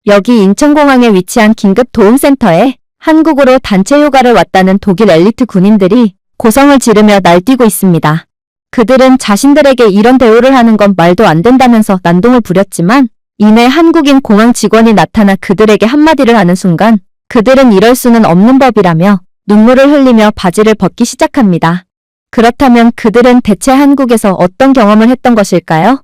여기 인천공항에 위치한 긴급 도움센터에 한국으로 단체 휴가를 왔다는 독일 엘리트 군인들이 고성을 지르며 날뛰고 있습니다. 그들은 자신들에게 이런 대우를 하는 건 말도 안 된다면서 난동을 부렸지만 이내 한국인 공항 직원이 나타나 그들에게 한마디를 하는 순간 그들은 이럴 수는 없는 법이라며 눈물을 흘리며 바지를 벗기 시작합니다. 그렇다면 그들은 대체 한국에서 어떤 경험을 했던 것일까요?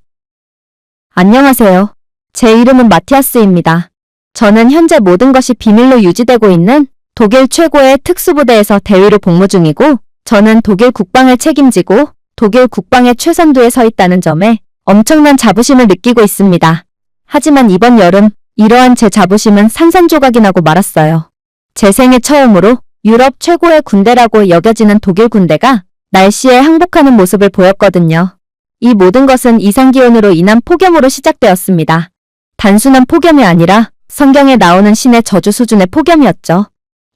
안녕하세요. 제 이름은 마티아스입니다. 저는 현재 모든 것이 비밀로 유지되고 있는 독일 최고의 특수부대에서 대위로 복무 중이고 저는 독일 국방을 책임지고 독일 국방의 최선두에 서 있다는 점에 엄청난 자부심을 느끼고 있습니다. 하지만 이번 여름 이러한 제 자부심은 산산조각이 나고 말았어요. 제 생애 처음으로 유럽 최고의 군대라고 여겨지는 독일 군대가 날씨에 항복하는 모습을 보였거든요. 이 모든 것은 이상기온으로 인한 폭염으로 시작되었습니다. 단순한 폭염이 아니라 성경에 나오는 신의 저주 수준의 폭염이었죠.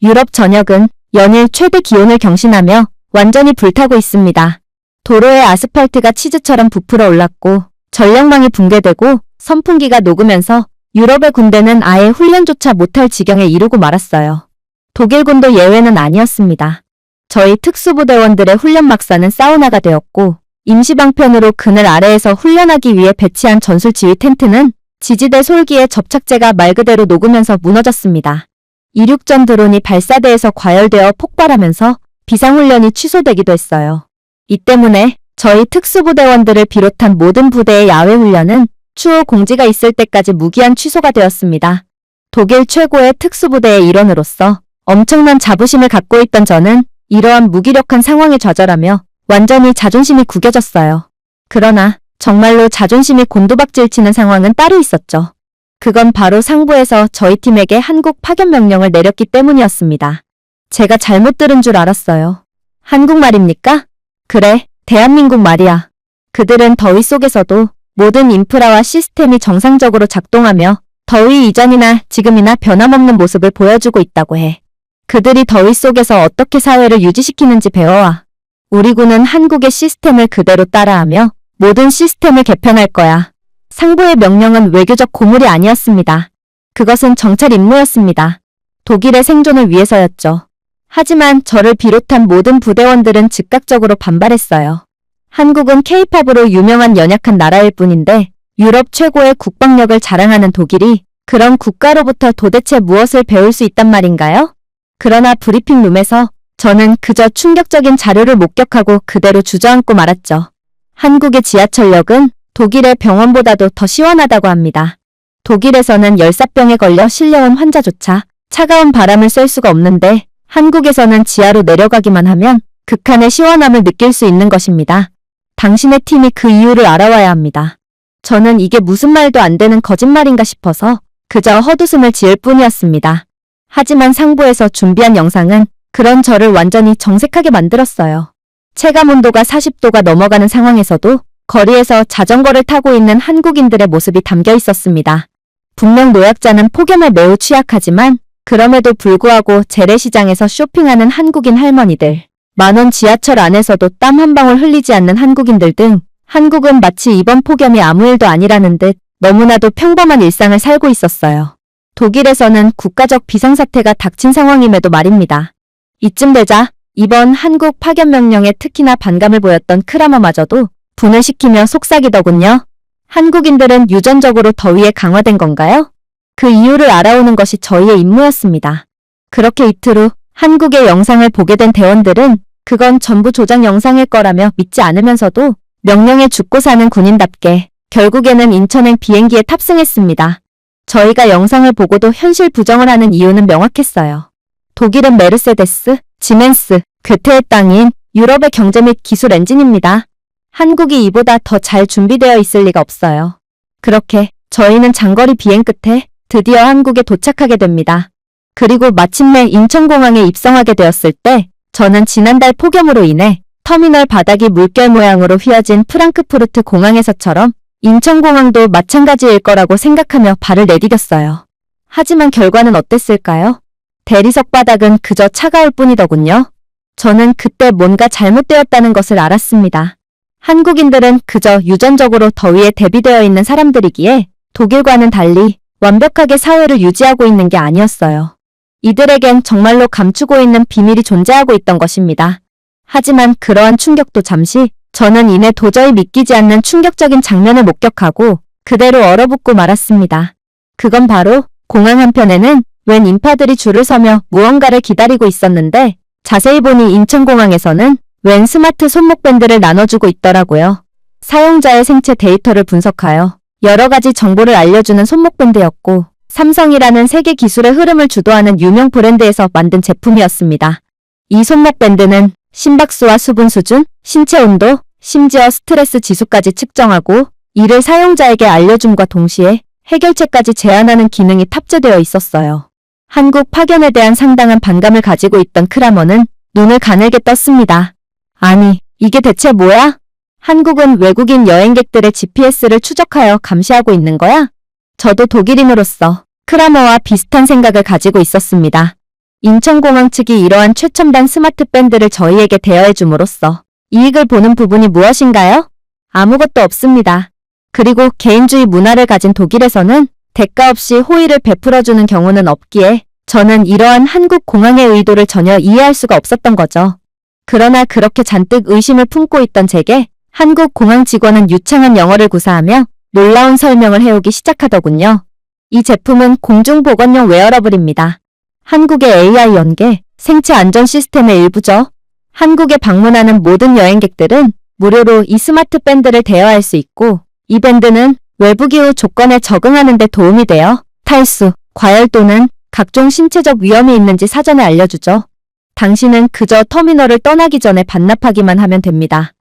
유럽 전역은 연일 최대 기온을 경신하며 완전히 불타고 있습니다. 도로의 아스팔트가 치즈처럼 부풀어 올랐고 전력망이 붕괴되고 선풍기가 녹으면서 유럽의 군대는 아예 훈련조차 못할 지경에 이르고 말았어요. 독일군도 예외는 아니었습니다. 저희 특수부대원들의 훈련 막사는 사우나가 되었고 임시방편으로 그늘 아래에서 훈련하기 위해 배치한 전술지휘 텐트는 지지대 솔기에 접착제가 말 그대로 녹으면서 무너졌습니다. 이륙전 드론이 발사대에서 과열되어 폭발하면서 비상훈련이 취소되기도 했어요. 이 때문에 저희 특수부대원들을 비롯한 모든 부대의 야외 훈련은 추후 공지가 있을 때까지 무기한 취소가 되었습니다. 독일 최고의 특수부대의 일원으로서 엄청난 자부심을 갖고 있던 저는 이러한 무기력한 상황에 좌절하며 완전히 자존심이 구겨졌어요. 그러나 정말로 자존심이 곤두박질 치는 상황은 따로 있었죠. 그건 바로 상부에서 저희 팀에게 한국 파견 명령을 내렸기 때문이었습니다. 제가 잘못 들은 줄 알았어요. 한국말입니까? 그래, 대한민국 말이야. 그들은 더위 속에서도 모든 인프라와 시스템이 정상적으로 작동하며 더위 이전이나 지금이나 변함없는 모습을 보여주고 있다고 해. 그들이 더위 속에서 어떻게 사회를 유지시키는지 배워와. 우리 군은 한국의 시스템을 그대로 따라하며 모든 시스템을 개편할 거야. 상부의 명령은 외교적 고물이 아니었습니다. 그것은 정찰 임무였습니다. 독일의 생존을 위해서였죠. 하지만 저를 비롯한 모든 부대원들은 즉각적으로 반발했어요. 한국은 K-팝으로 유명한 연약한 나라일 뿐인데 유럽 최고의 국방력을 자랑하는 독일이 그런 국가로부터 도대체 무엇을 배울 수 있단 말인가요? 그러나 브리핑룸에서 저는 그저 충격적인 자료를 목격하고 그대로 주저앉고 말았죠. 한국의 지하철역은 독일의 병원보다도 더 시원하다고 합니다. 독일에서는 열사병에 걸려 실려온 환자조차 차가운 바람을 쐴 수가 없는데 한국에서는 지하로 내려가기만 하면 극한의 시원함을 느낄 수 있는 것입니다. 당신의 팀이 그 이유를 알아와야 합니다. 저는 이게 무슨 말도 안 되는 거짓말인가 싶어서 그저 헛웃음을 지을 뿐이었습니다. 하지만 상부에서 준비한 영상은 그런 저를 완전히 정색하게 만들었어요. 체감온도가 40도가 넘어가는 상황에서도 거리에서 자전거를 타고 있는 한국인들의 모습이 담겨 있었습니다. 분명 노약자는 폭염에 매우 취약하지만 그럼에도 불구하고 재래시장에서 쇼핑하는 한국인 할머니들, 만원 지하철 안에서도 땀 한 방울 흘리지 않는 한국인들 등 한국은 마치 이번 폭염이 아무 일도 아니라는 듯 너무나도 평범한 일상을 살고 있었어요. 독일에서는 국가적 비상사태가 닥친 상황임에도 말입니다. 이쯤 되자 이번 한국 파견 명령에 특히나 반감을 보였던 크라머마저도 분을 시키며 속삭이더군요. 한국인들은 유전적으로 더위에 강화된 건가요? 그 이유를 알아오는 것이 저희의 임무였습니다. 그렇게 이틀 후 한국의 영상을 보게 된 대원들은 그건 전부 조작 영상일 거라며 믿지 않으면서도 명령에 죽고 사는 군인답게 결국에는 인천행 비행기에 탑승했습니다. 저희가 영상을 보고도 현실 부정을 하는 이유는 명확했어요. 독일은 메르세데스, 지멘스, 괴테의 땅인 유럽의 경제 및 기술 엔진입니다. 한국이 이보다 더 잘 준비되어 있을 리가 없어요. 그렇게 저희는 장거리 비행 끝에 드디어 한국에 도착하게 됩니다. 그리고 마침내 인천공항에 입성하게 되었을 때 저는 지난달 폭염으로 인해 터미널 바닥이 물결 모양으로 휘어진 프랑크푸르트 공항에서처럼 인천공항도 마찬가지일 거라고 생각하며 발을 내디뎠어요. 하지만 결과는 어땠을까요? 대리석 바닥은 그저 차가울 뿐이더군요. 저는 그때 뭔가 잘못되었다는 것을 알았습니다. 한국인들은 그저 유전적으로 더위에 대비되어 있는 사람들이기에 독일과는 달리 완벽하게 사회를 유지하고 있는 게 아니었어요. 이들에겐 정말로 감추고 있는 비밀이 존재하고 있던 것입니다. 하지만 그러한 충격도 잠시, 저는 이내 도저히 믿기지 않는 충격적인 장면을 목격하고 그대로 얼어붙고 말았습니다. 그건 바로 공항 한편에는 웬 인파들이 줄을 서며 무언가를 기다리고 있었는데 자세히 보니 인천공항에서는 웬 스마트 손목밴드를 나눠주고 있더라고요. 사용자의 생체 데이터를 분석하여 여러 가지 정보를 알려주는 손목밴드였고 삼성이라는 세계 기술의 흐름을 주도하는 유명 브랜드에서 만든 제품이었습니다. 이 손목밴드는 심박수와 수분 수준, 신체 온도, 심지어 스트레스 지수까지 측정하고 이를 사용자에게 알려줌과 동시에 해결책까지 제안하는 기능이 탑재되어 있었어요. 한국 파견에 대한 상당한 반감을 가지고 있던 크라머는 눈을 가늘게 떴습니다. 아니, 이게 대체 뭐야? 한국은 외국인 여행객들의 GPS를 추적하여 감시하고 있는 거야? 저도 독일인으로서 크라머와 비슷한 생각을 가지고 있었습니다. 인천공항 측이 이러한 최첨단 스마트 밴드를 저희에게 대여해 줌으로써 이익을 보는 부분이 무엇인가요? 아무것도 없습니다. 그리고 개인주의 문화를 가진 독일에서는 대가 없이 호의를 베풀어주는 경우는 없기에 저는 이러한 한국 공항의 의도를 전혀 이해할 수가 없었던 거죠. 그러나 그렇게 잔뜩 의심을 품고 있던 제게 한국 공항 직원은 유창한 영어를 구사하며 놀라운 설명을 해오기 시작하더군요. 이 제품은 공중보건용 웨어러블입니다. 한국의 AI 연계, 생체 안전 시스템의 일부죠. 한국에 방문하는 모든 여행객들은 무료로 이 스마트 밴드를 대여할 수 있고 이 밴드는 외부 기후 조건에 적응하는 데 도움이 되어 탈수, 과열 또는 각종 신체적 위험이 있는지 사전에 알려주죠. 당신은 그저 터미널을 떠나기 전에 반납하기만 하면 됩니다.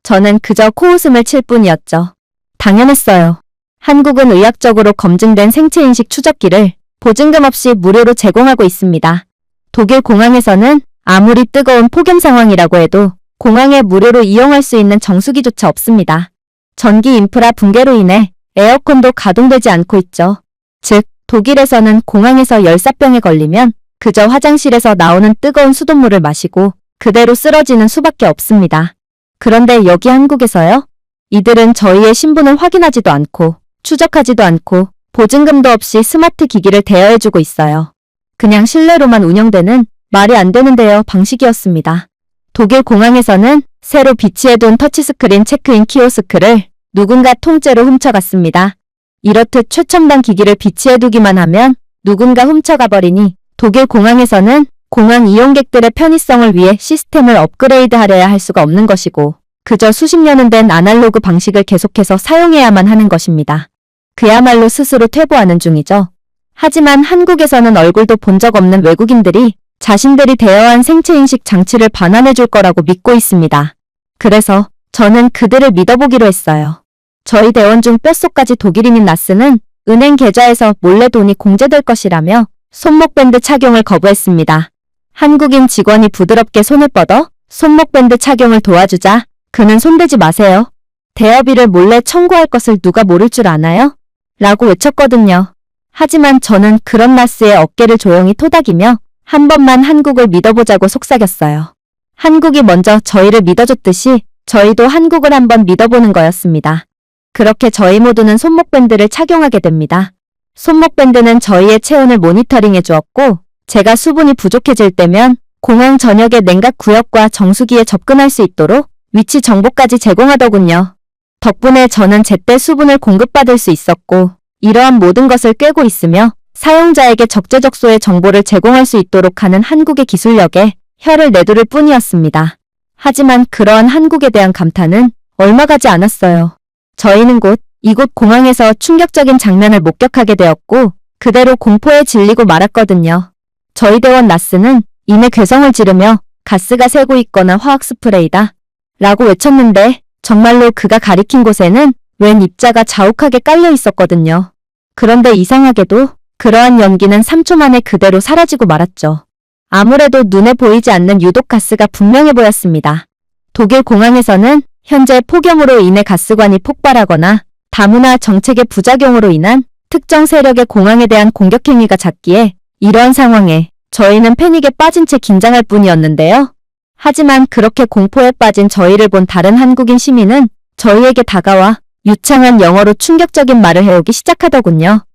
저는 그저 코웃음을 칠 뿐이었죠. 당연했어요. 한국은 의학적으로 검증된 생체인식 추적기를 보증금 없이 무료로 제공하고 있습니다. 독일 공항에서는 아무리 뜨거운 폭염 상황이라고 해도 공항에 무료로 이용할 수 있는 정수기조차 없습니다. 전기 인프라 붕괴로 인해 에어컨도 가동되지 않고 있죠. 즉, 독일에서는 공항에서 열사병에 걸리면 그저 화장실에서 나오는 뜨거운 수돗물을 마시고 그대로 쓰러지는 수밖에 없습니다. 그런데 여기 한국에서요? 이들은 저희의 신분을 확인하지도 않고 추적하지도 않고 보증금도 없이 스마트 기기를 대여해주고 있어요. 그냥 실내로만 운영되는 말이 안 되는 대여 방식이었습니다. 독일 공항에서는 새로 비치해둔 터치스크린 체크인 키오스크를 누군가 통째로 훔쳐갔습니다. 이렇듯 최첨단 기기를 비치해두기만 하면 누군가 훔쳐가버리니 독일 공항에서는 공항 이용객들의 편의성을 위해 시스템을 업그레이드하려야 할 수가 없는 것이고 그저 수십 년은 된 아날로그 방식을 계속해서 사용해야만 하는 것입니다. 그야말로 스스로 퇴보하는 중이죠. 하지만 한국에서는 얼굴도 본 적 없는 외국인들이 자신들이 대여한 생체인식 장치를 반환해줄 거라고 믿고 있습니다. 그래서 저는 그들을 믿어보기로 했어요. 저희 대원 중 뼛속까지 독일인인 나스는 은행 계좌에서 몰래 돈이 공제될 것이라며 손목밴드 착용을 거부했습니다. 한국인 직원이 부드럽게 손을 뻗어 손목밴드 착용을 도와주자 그는 손대지 마세요. 대여비를 몰래 청구할 것을 누가 모를 줄 아나요? 라고 외쳤거든요. 하지만 저는 그런 나스의 어깨를 조용히 토닥이며 한 번만 한국을 믿어보자고 속삭였어요. 한국이 먼저 저희를 믿어줬듯이 저희도 한국을 한번 믿어보는 거였습니다. 그렇게 저희 모두는 손목밴드를 착용하게 됩니다. 손목밴드는 저희의 체온을 모니터링해 주었고 제가 수분이 부족해질 때면 공항 전역의 냉각 구역과 정수기에 접근할 수 있도록 위치 정보까지 제공하더군요. 덕분에 저는 제때 수분을 공급받을 수 있었고 이러한 모든 것을 꿰고 있으며 사용자에게 적재적소의 정보를 제공할 수 있도록 하는 한국의 기술력에 혀를 내두를 뿐이었습니다. 하지만 그러한 한국에 대한 감탄은 얼마 가지 않았어요. 저희는 곧 이곳 공항에서 충격적인 장면을 목격하게 되었고 그대로 공포에 질리고 말았거든요. 저희 대원 나스는 이내 괴성을 지르며 가스가 새고 있거나 화학 스프레이다 라고 외쳤는데 정말로 그가 가리킨 곳에는 웬 입자가 자욱하게 깔려 있었거든요. 그런데 이상하게도 그러한 연기는 3초 만에 그대로 사라지고 말았죠. 아무래도 눈에 보이지 않는 유독 가스가 분명해 보였습니다. 독일 공항에서는 현재 폭염으로 인해 가스관이 폭발하거나 다문화 정책의 부작용으로 인한 특정 세력의 공항에 대한 공격 행위가 잦기에 이러한 상황에 저희는 패닉에 빠진 채 긴장할 뿐이었는데요. 하지만 그렇게 공포에 빠진 저희를 본 다른 한국인 시민은 저희에게 다가와 유창한 영어로 충격적인 말을 해오기 시작하더군요.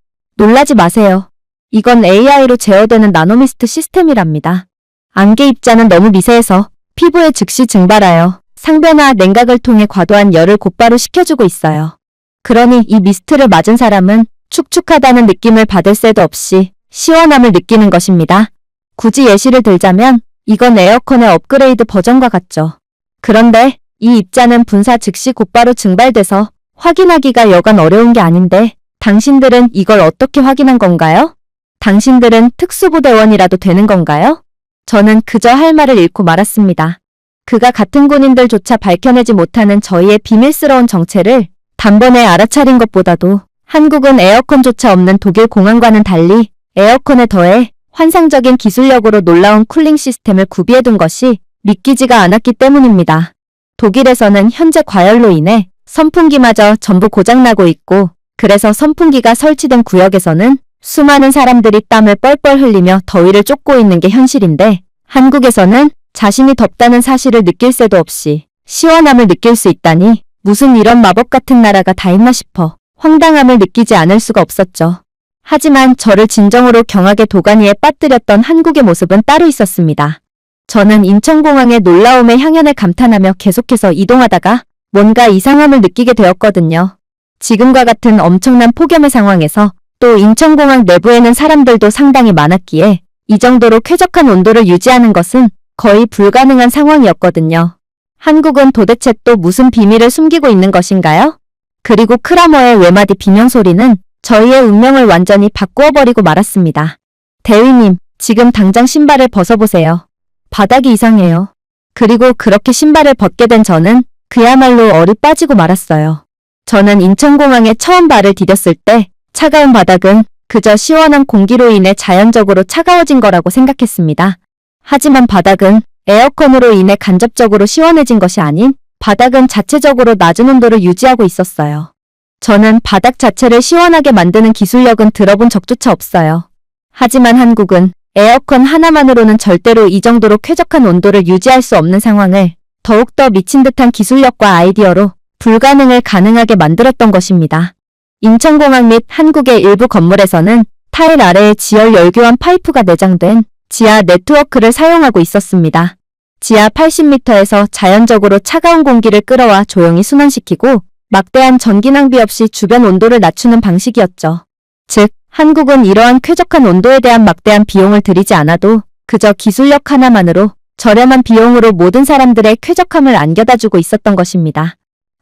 놀라지 마세요. 이건 AI로 제어되는 나노미스트 시스템이랍니다. 안개 입자는 너무 미세해서 피부에 즉시 증발하여 상변화 냉각을 통해 과도한 열을 곧바로 식혀주고 있어요. 그러니 이 미스트를 맞은 사람은 축축하다는 느낌을 받을 새도 없이 시원함을 느끼는 것입니다. 굳이 예시를 들자면 이건 에어컨의 업그레이드 버전과 같죠. 그런데 이 입자는 분사 즉시 곧바로 증발돼서 확인하기가 여간 어려운 게 아닌데 당신들은 이걸 어떻게 확인한 건가요? 당신들은 특수부대원이라도 되는 건가요? 저는 그저 할 말을 잃고 말았습니다. 그가 같은 군인들조차 밝혀내지 못하는 저희의 비밀스러운 정체를 단번에 알아차린 것보다도 한국은 에어컨조차 없는 독일 공항과는 달리 에어컨에 더해 환상적인 기술력으로 놀라운 쿨링 시스템을 구비해둔 것이 믿기지가 않았기 때문입니다. 독일에서는 현재 과열로 인해 선풍기마저 전부 고장나고 있고 그래서 선풍기가 설치된 구역에서는 수많은 사람들이 땀을 뻘뻘 흘리며 더위를 쫓고 있는 게 현실인데 한국에서는 자신이 덥다는 사실을 느낄 새도 없이 시원함을 느낄 수 있다니 무슨 이런 마법 같은 나라가 다 있나 싶어 황당함을 느끼지 않을 수가 없었죠. 하지만 저를 진정으로 경악의 도가니에 빠뜨렸던 한국의 모습은 따로 있었습니다. 저는 인천공항의 놀라움에 향연을 감탄하며 계속해서 이동하다가 뭔가 이상함을 느끼게 되었거든요. 지금과 같은 엄청난 폭염의 상황에서 또 인천공항 내부에는 사람들도 상당히 많았기에 이 정도로 쾌적한 온도를 유지하는 것은 거의 불가능한 상황이었거든요. 한국은 도대체 또 무슨 비밀을 숨기고 있는 것인가요? 그리고 크라머의 외마디 비명소리는 저희의 운명을 완전히 바꾸어버리고 말았습니다. 대위님, 지금 당장 신발을 벗어보세요. 바닥이 이상해요. 그리고 그렇게 신발을 벗게 된 저는 그야말로 얼이 빠지고 말았어요. 저는 인천공항에 처음 발을 디뎠을 때 차가운 바닥은 그저 시원한 공기로 인해 자연적으로 차가워진 거라고 생각했습니다. 하지만 바닥은 에어컨으로 인해 간접적으로 시원해진 것이 아닌 바닥은 자체적으로 낮은 온도를 유지하고 있었어요. 저는 바닥 자체를 시원하게 만드는 기술력은 들어본 적조차 없어요. 하지만 한국은 에어컨 하나만으로는 절대로 이 정도로 쾌적한 온도를 유지할 수 없는 상황을 더욱더 미친 듯한 기술력과 아이디어로 불가능을 가능하게 만들었던 것입니다. 인천공항 및 한국의 일부 건물에서는 타일 아래에 지열 열교환 파이프가 내장된 지하 네트워크를 사용하고 있었습니다. 지하 80m에서 자연적으로 차가운 공기를 끌어와 조용히 순환시키고 막대한 전기 낭비 없이 주변 온도를 낮추는 방식이었죠. 즉, 한국은 이러한 쾌적한 온도에 대한 막대한 비용을 들이지 않아도 그저 기술력 하나만으로 저렴한 비용으로 모든 사람들의 쾌적함을 안겨다주고 있었던 것입니다.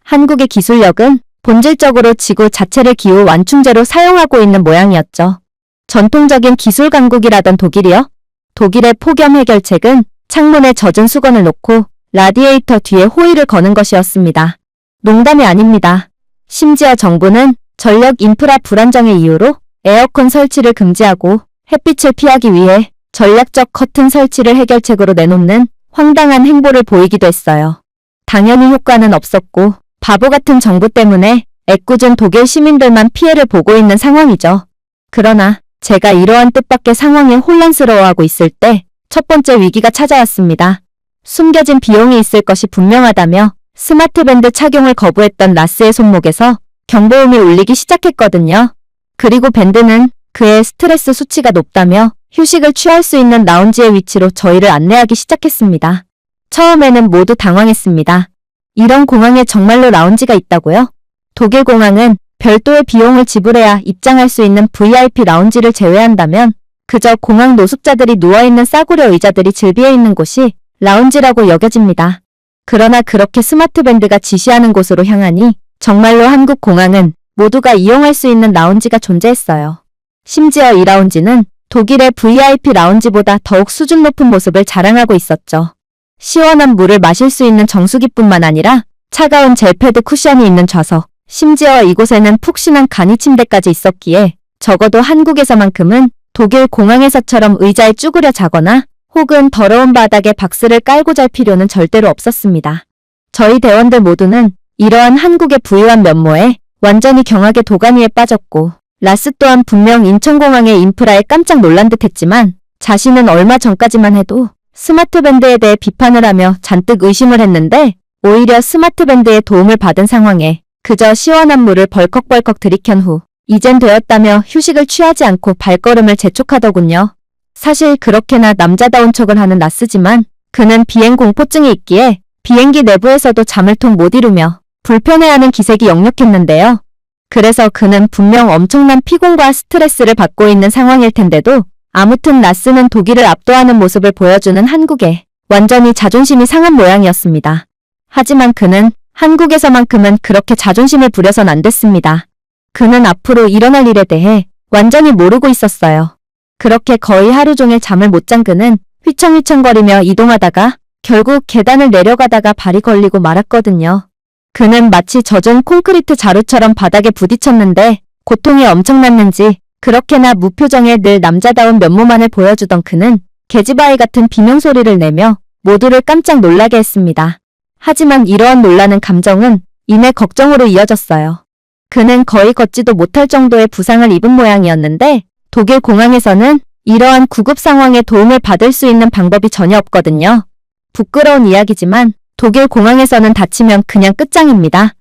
한국의 기술력은 본질적으로 지구 자체를 기후 완충제로 사용하고 있는 모양이었죠. 전통적인 기술 강국이라던 독일이요. 독일의 폭염 해결책은 창문에 젖은 수건을 놓고 라디에이터 뒤에 호일을 거는 것이었습니다. 농담이 아닙니다. 심지어 정부는 전력 인프라 불안정의 이유로 에어컨 설치를 금지하고 햇빛을 피하기 위해 전략적 커튼 설치를 해결책으로 내놓는 황당한 행보를 보이기도 했어요. 당연히 효과는 없었고 바보 같은 정부 때문에 애꿎은 독일 시민들만 피해를 보고 있는 상황이죠. 그러나 제가 이러한 뜻밖의 상황에 혼란스러워하고 있을 때 첫 번째 위기가 찾아왔습니다. 숨겨진 비용이 있을 것이 분명하다며 스마트밴드 착용을 거부했던 라스의 손목에서 경보음이 울리기 시작했거든요. 그리고 밴드는 그의 스트레스 수치가 높다며 휴식을 취할 수 있는 라운지의 위치로 저희를 안내하기 시작했습니다. 처음에는 모두 당황했습니다. 이런 공항에 정말로 라운지가 있다고요? 독일 공항은 별도의 비용을 지불해야 입장할 수 있는 VIP 라운지를 제외한다면 그저 공항 노숙자들이 누워있는 싸구려 의자들이 즐비해 있는 곳이 라운지라고 여겨집니다. 그러나 그렇게 스마트밴드가 지시하는 곳으로 향하니 정말로 한국 공항은 모두가 이용할 수 있는 라운지가 존재했어요. 심지어 이 라운지는 독일의 VIP 라운지보다 더욱 수준 높은 모습을 자랑하고 있었죠. 시원한 물을 마실 수 있는 정수기뿐만 아니라 차가운 젤패드 쿠션이 있는 좌석, 심지어 이곳에는 푹신한 간이 침대까지 있었기에 적어도 한국에서만큼은 독일 공항에서처럼 의자에 쭈그려 자거나 혹은 더러운 바닥에 박스를 깔고 잘 필요는 절대로 없었습니다. 저희 대원들 모두는 이러한 한국의 부유한 면모에 완전히 경악의 도가니에 빠졌고 라스 또한 분명 인천공항의 인프라에 깜짝 놀란 듯 했지만 자신은 얼마 전까지만 해도 스마트밴드에 대해 비판을 하며 잔뜩 의심을 했는데 오히려 스마트밴드의 도움을 받은 상황에 그저 시원한 물을 벌컥벌컥 들이켠 후 이젠 되었다며 휴식을 취하지 않고 발걸음을 재촉하더군요. 사실 그렇게나 남자다운 척을 하는 라스지만 그는 비행 공포증이 있기에 비행기 내부에서도 잠을 통 못 이루며 불편해하는 기색이 역력했는데요. 그래서 그는 분명 엄청난 피곤과 스트레스를 받고 있는 상황일 텐데도 아무튼 라스는 독일을 압도하는 모습을 보여주는 한국에 완전히 자존심이 상한 모양이었습니다. 하지만 그는 한국에서만큼은 그렇게 자존심을 부려선 안 됐습니다. 그는 앞으로 일어날 일에 대해 완전히 모르고 있었어요. 그렇게 거의 하루 종일 잠을 못 잔 그는 휘청휘청거리며 이동하다가 결국 계단을 내려가다가 발이 걸리고 말았거든요. 그는 마치 젖은 콘크리트 자루처럼 바닥에 부딪혔는데 고통이 엄청났는지 그렇게나 무표정의 늘 남자다운 면모만을 보여주던 그는 계집아이 같은 비명소리를 내며 모두를 깜짝 놀라게 했습니다. 하지만 이러한 놀라는 감정은 이내 걱정으로 이어졌어요. 그는 거의 걷지도 못할 정도의 부상을 입은 모양이었는데 독일 공항에서는 이러한 구급 상황에 도움을 받을 수 있는 방법이 전혀 없거든요. 부끄러운 이야기지만 독일 공항에서는 다치면 그냥 끝장입니다.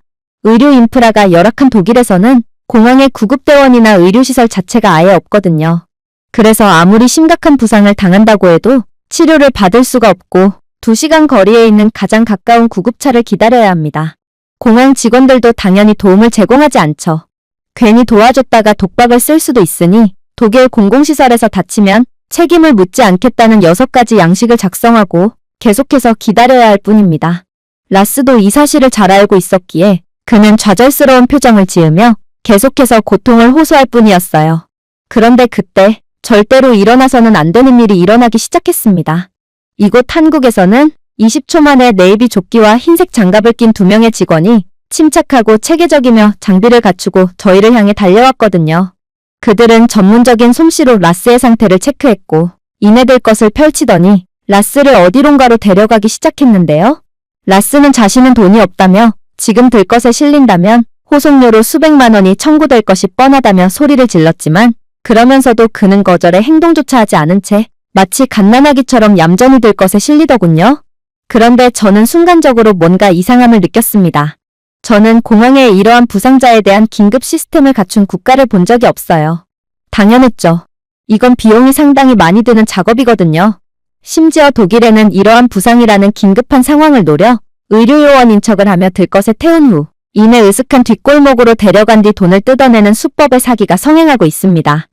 의료 인프라가 열악한 독일에서는 공항에 구급대원이나 의료시설 자체가 아예 없거든요. 그래서 아무리 심각한 부상을 당한다고 해도 치료를 받을 수가 없고 2시간 거리에 있는 가장 가까운 구급차를 기다려야 합니다. 공항 직원들도 당연히 도움을 제공하지 않죠. 괜히 도와줬다가 독박을 쓸 수도 있으니 독일 공공시설에서 다치면 책임을 묻지 않겠다는 6가지 양식을 작성하고 계속해서 기다려야 할 뿐입니다. 라스도 이 사실을 잘 알고 있었기에 그는 좌절스러운 표정을 지으며 계속해서 고통을 호소할 뿐이었어요. 그런데 그때 절대로 일어나서는 안 되는 일이 일어나기 시작했습니다. 이곳 한국에서는 20초 만에 네이비 조끼와 흰색 장갑을 낀 2명의 직원이 침착하고 체계적이며 장비를 갖추고 저희를 향해 달려왔거든요. 그들은 전문적인 솜씨로 라스의 상태를 체크했고 이내 들 것을 펼치더니 라스를 어디론가로 데려가기 시작했는데요. 라스는 자신은 돈이 없다며 지금 들 것에 실린다면 호송료로 수백만 원이 청구될 것이 뻔하다며 소리를 질렀지만 그러면서도 그는 거절에 행동조차 하지 않은 채 마치 갓난아기처럼 얌전히 들 것에 실리더군요. 그런데 저는 순간적으로 뭔가 이상함을 느꼈습니다. 저는 공항에 이러한 부상자에 대한 긴급 시스템을 갖춘 국가를 본 적이 없어요. 당연했죠. 이건 비용이 상당히 많이 드는 작업이거든요. 심지어 독일에는 이러한 부상이라는 긴급한 상황을 노려 의료요원인 척을 하며 들것에 태운 후 이내 으슥한 뒷골목으로 데려간 뒤 돈을 뜯어내는 수법의 사기가 성행하고 있습니다.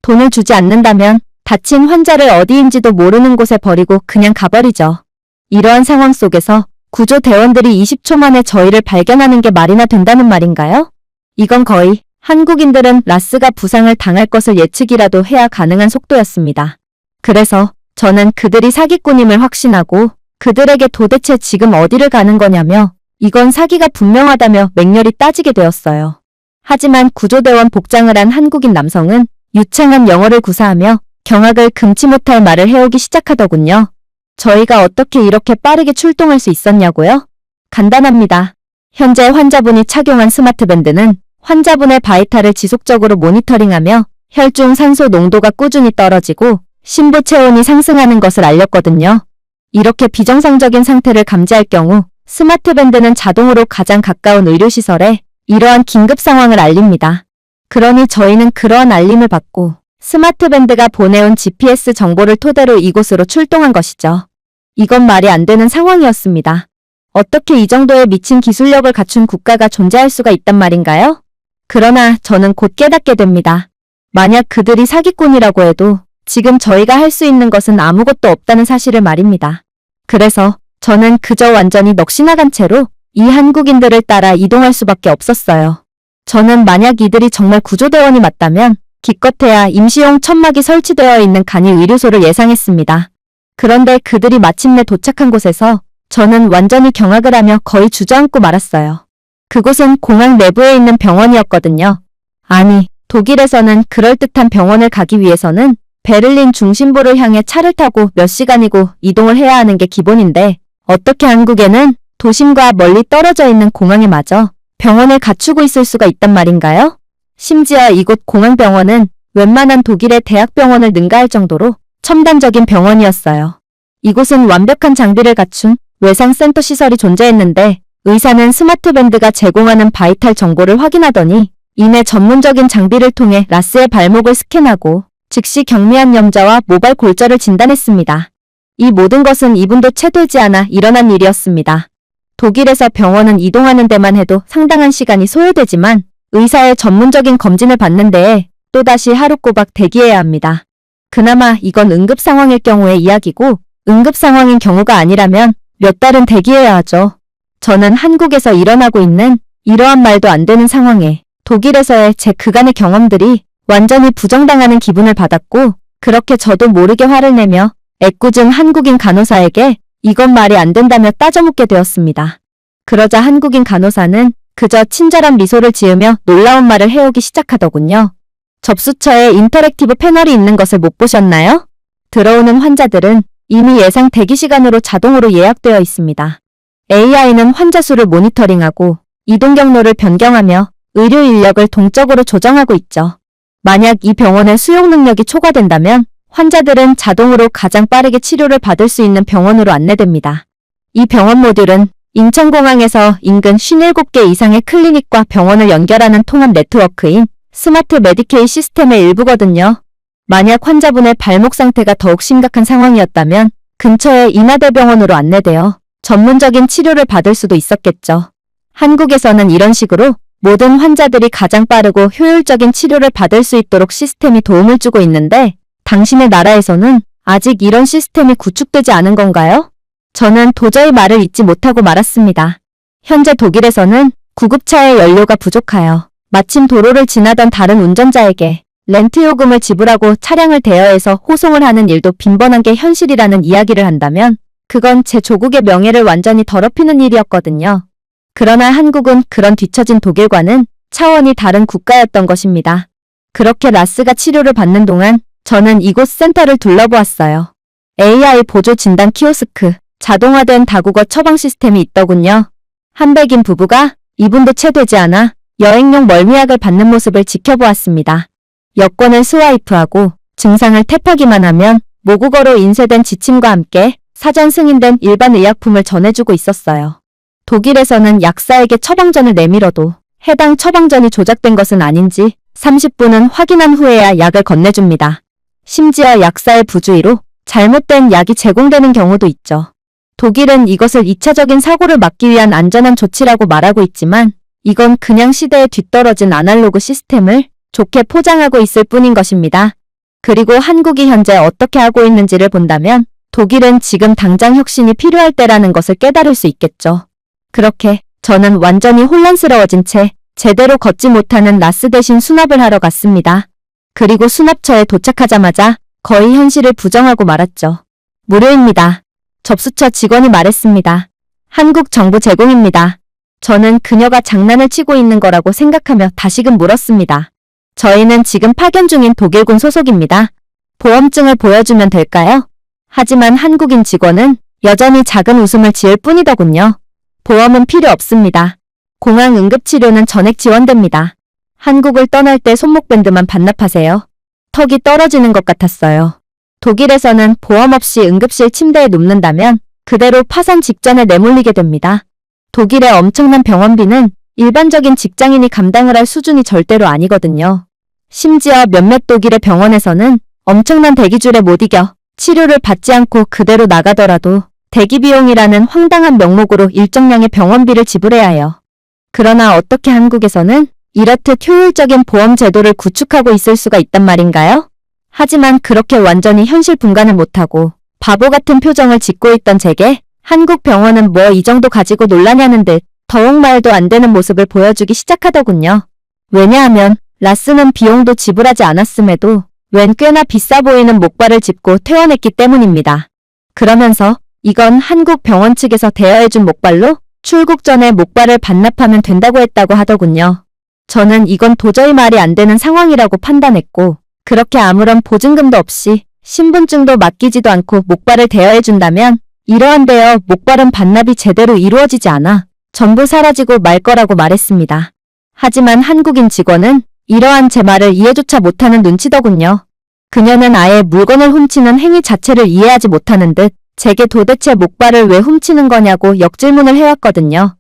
돈을 주지 않는다면 다친 환자를 어디인지도 모르는 곳에 버리고 그냥 가버리죠. 이러한 상황 속에서 구조대원들이 20초 만에 저희를 발견하는 게 말이나 된다는 말인가요? 이건 거의 한국인들은 라스가 부상을 당할 것을 예측이라도 해야 가능한 속도였습니다. 그래서 저는 그들이 사기꾼임을 확신하고 그들에게 도대체 지금 어디를 가는 거냐며 이건 사기가 분명하다며 맹렬히 따지게 되었어요. 하지만 구조대원 복장을 한 한국인 남성은 유창한 영어를 구사하며 경악을 금치 못할 말을 해오기 시작하더군요. 저희가 어떻게 이렇게 빠르게 출동할 수 있었냐고요? 간단합니다. 현재 환자분이 착용한 스마트밴드는 환자분의 바이탈을 지속적으로 모니터링하며 혈중 산소 농도가 꾸준히 떨어지고 심부 체온이 상승하는 것을 알렸거든요. 이렇게 비정상적인 상태를 감지할 경우 스마트밴드는 자동으로 가장 가까운 의료시설에 이러한 긴급 상황을 알립니다. 그러니 저희는 그러한 알림을 받고 스마트밴드가 보내온 GPS 정보를 토대로 이곳으로 출동한 것이죠. 이건 말이 안 되는 상황이었습니다. 어떻게 이 정도의 미친 기술력을 갖춘 국가가 존재할 수가 있단 말인가요? 그러나 저는 곧 깨닫게 됩니다. 만약 그들이 사기꾼이라고 해도 지금 저희가 할 수 있는 것은 아무것도 없다는 사실을 말입니다. 그래서 저는 그저 완전히 넋이나간 채로 이 한국인들을 따라 이동할 수밖에 없었어요. 저는 만약 이들이 정말 구조대원이 맞다면 기껏해야 임시용 천막이 설치되어 있는 간이 의료소를 예상했습니다. 그런데 그들이 마침내 도착한 곳에서 저는 완전히 경악을 하며 거의 주저앉고 말았어요. 그곳은 공항 내부에 있는 병원이었거든요. 아니, 독일에서는 그럴듯한 병원을 가기 위해서는 베를린 중심부를 향해 차를 타고 몇 시간이고 이동을 해야 하는 게 기본인데 어떻게 한국에는 도심과 멀리 떨어져 있는 공항에마저 병원을 갖추고 있을 수가 있단 말인가요? 심지어 이곳 공항병원은 웬만한 독일의 대학병원을 능가할 정도로 첨단적인 병원이었어요. 이곳은 완벽한 장비를 갖춘 외상센터 시설이 존재했는데 의사는 스마트밴드가 제공하는 바이탈 정보를 확인하더니 이내 전문적인 장비를 통해 라스의 발목을 스캔하고 즉시 경미한 염좌와 모발 골절을 진단했습니다. 이 모든 것은 2분도 채 되지 않아 일어난 일이었습니다. 독일에서 병원은 이동하는 데만 해도 상당한 시간이 소요되지만 의사의 전문적인 검진을 받는 데에 또다시 하루 꼬박 대기해야 합니다. 그나마 이건 응급 상황일 경우의 이야기고 응급 상황인 경우가 아니라면 몇 달은 대기해야 하죠. 저는 한국에서 일어나고 있는 이러한 말도 안 되는 상황에 독일에서의 제 그간의 경험들이 완전히 부정당하는 기분을 받았고 그렇게 저도 모르게 화를 내며 애꿎은 한국인 간호사에게 이건 말이 안 된다며 따져묻게 되었습니다. 그러자 한국인 간호사는 그저 친절한 미소를 지으며 놀라운 말을 해오기 시작하더군요. 접수처에 인터랙티브 패널이 있는 것을 못 보셨나요? 들어오는 환자들은 이미 예상 대기 시간으로 자동으로 예약되어 있습니다. AI는 환자 수를 모니터링하고 이동 경로를 변경하며 의료 인력을 동적으로 조정하고 있죠. 만약 이 병원의 수용 능력이 초과된다면 환자들은 자동으로 가장 빠르게 치료를 받을 수 있는 병원으로 안내됩니다. 이 병원 모듈은 인천공항에서 인근 57개 이상의 클리닉과 병원을 연결하는 통합 네트워크인 스마트 메디케이 시스템의 일부거든요. 만약 환자분의 발목 상태가 더욱 심각한 상황이었다면 근처의 인하대병원으로 안내되어 전문적인 치료를 받을 수도 있었겠죠. 한국에서는 이런 식으로 모든 환자들이 가장 빠르고 효율적인 치료를 받을 수 있도록 시스템이 도움을 주고 있는데 당신의 나라에서는 아직 이런 시스템이 구축되지 않은 건가요? 저는 도저히 말을 잇지 못하고 말았습니다. 현재 독일에서는 구급차의 연료가 부족하여 마침 도로를 지나던 다른 운전자에게 렌트 요금을 지불하고 차량을 대여해서 호송을 하는 일도 빈번한 게 현실이라는 이야기를 한다면 그건 제 조국의 명예를 완전히 더럽히는 일이었거든요. 그러나 한국은 그런 뒤처진 독일과는 차원이 다른 국가였던 것입니다. 그렇게 라스가 치료를 받는 동안 저는 이곳 센터를 둘러보았어요. AI 보조 진단 키오스크, 자동화된 다국어 처방 시스템이 있더군요. 한백인 부부가 2분도 채 되지 않아 여행용 멀미약을 받는 모습을 지켜보았습니다. 여권을 스와이프하고 증상을 탭하기만 하면 모국어로 인쇄된 지침과 함께 사전 승인된 일반 의약품을 전해주고 있었어요. 독일에서는 약사에게 처방전을 내밀어도 해당 처방전이 조작된 것은 아닌지 30분은 확인한 후에야 약을 건네줍니다. 심지어 약사의 부주의로 잘못된 약이 제공되는 경우도 있죠. 독일은 이것을 2차적인 사고를 막기 위한 안전한 조치라고 말하고 있지만 이건 그냥 시대에 뒤떨어진 아날로그 시스템을 좋게 포장하고 있을 뿐인 것입니다. 그리고 한국이 현재 어떻게 하고 있는지를 본다면 독일은 지금 당장 혁신이 필요할 때라는 것을 깨달을 수 있겠죠. 그렇게 저는 완전히 혼란스러워진 채 제대로 걷지 못하는 라스 대신 수납을 하러 갔습니다. 그리고 수납처에 도착하자마자 거의 현실을 부정하고 말았죠. 무료입니다. 접수처 직원이 말했습니다. 한국 정부 제공입니다. 저는 그녀가 장난을 치고 있는 거라고 생각하며 다시금 물었습니다. 저희는 지금 파견 중인 독일군 소속입니다. 보험증을 보여주면 될까요? 하지만 한국인 직원은 여전히 작은 웃음을 지을 뿐이더군요. 보험은 필요 없습니다. 공항 응급치료는 전액 지원됩니다. 한국을 떠날 때 손목밴드만 반납하세요. 턱이 떨어지는 것 같았어요. 독일에서는 보험 없이 응급실 침대에 눕는다면 그대로 파산 직전에 내몰리게 됩니다. 독일의 엄청난 병원비는 일반적인 직장인이 감당을 할 수준이 절대로 아니거든요. 심지어 몇몇 독일의 병원에서는 엄청난 대기줄에 못 이겨 치료를 받지 않고 그대로 나가더라도 대기비용이라는 황당한 명목으로 일정량의 병원비를 지불해야 해요. 그러나 어떻게 한국에서는 이렇듯 효율적인 보험 제도를 구축하고 있을 수가 있단 말인가요? 하지만 그렇게 완전히 현실 분간을 못하고 바보 같은 표정을 짓고 있던 제게 한국 병원은 뭐 이 정도 가지고 놀라냐는 듯 더욱 말도 안 되는 모습을 보여주기 시작하더군요. 왜냐하면 라스는 비용도 지불하지 않았음에도 웬 꽤나 비싸 보이는 목발을 짚고 퇴원했기 때문입니다. 그러면서 이건 한국 병원 측에서 대여해준 목발로 출국 전에 목발을 반납하면 된다고 했다고 하더군요. 저는 이건 도저히 말이 안 되는 상황이라고 판단했고 그렇게 아무런 보증금도 없이 신분증도 맡기지도 않고 목발을 대여해준다면 이러한 대여 목발은 반납이 제대로 이루어지지 않아 전부 사라지고 말 거라고 말했습니다. 하지만 한국인 직원은 이러한 제 말을 이해조차 못하는 눈치더군요. 그녀는 아예 물건을 훔치는 행위 자체를 이해하지 못하는 듯 제게 도대체 목발을 왜 훔치는 거냐고 역질문을 해왔거든요.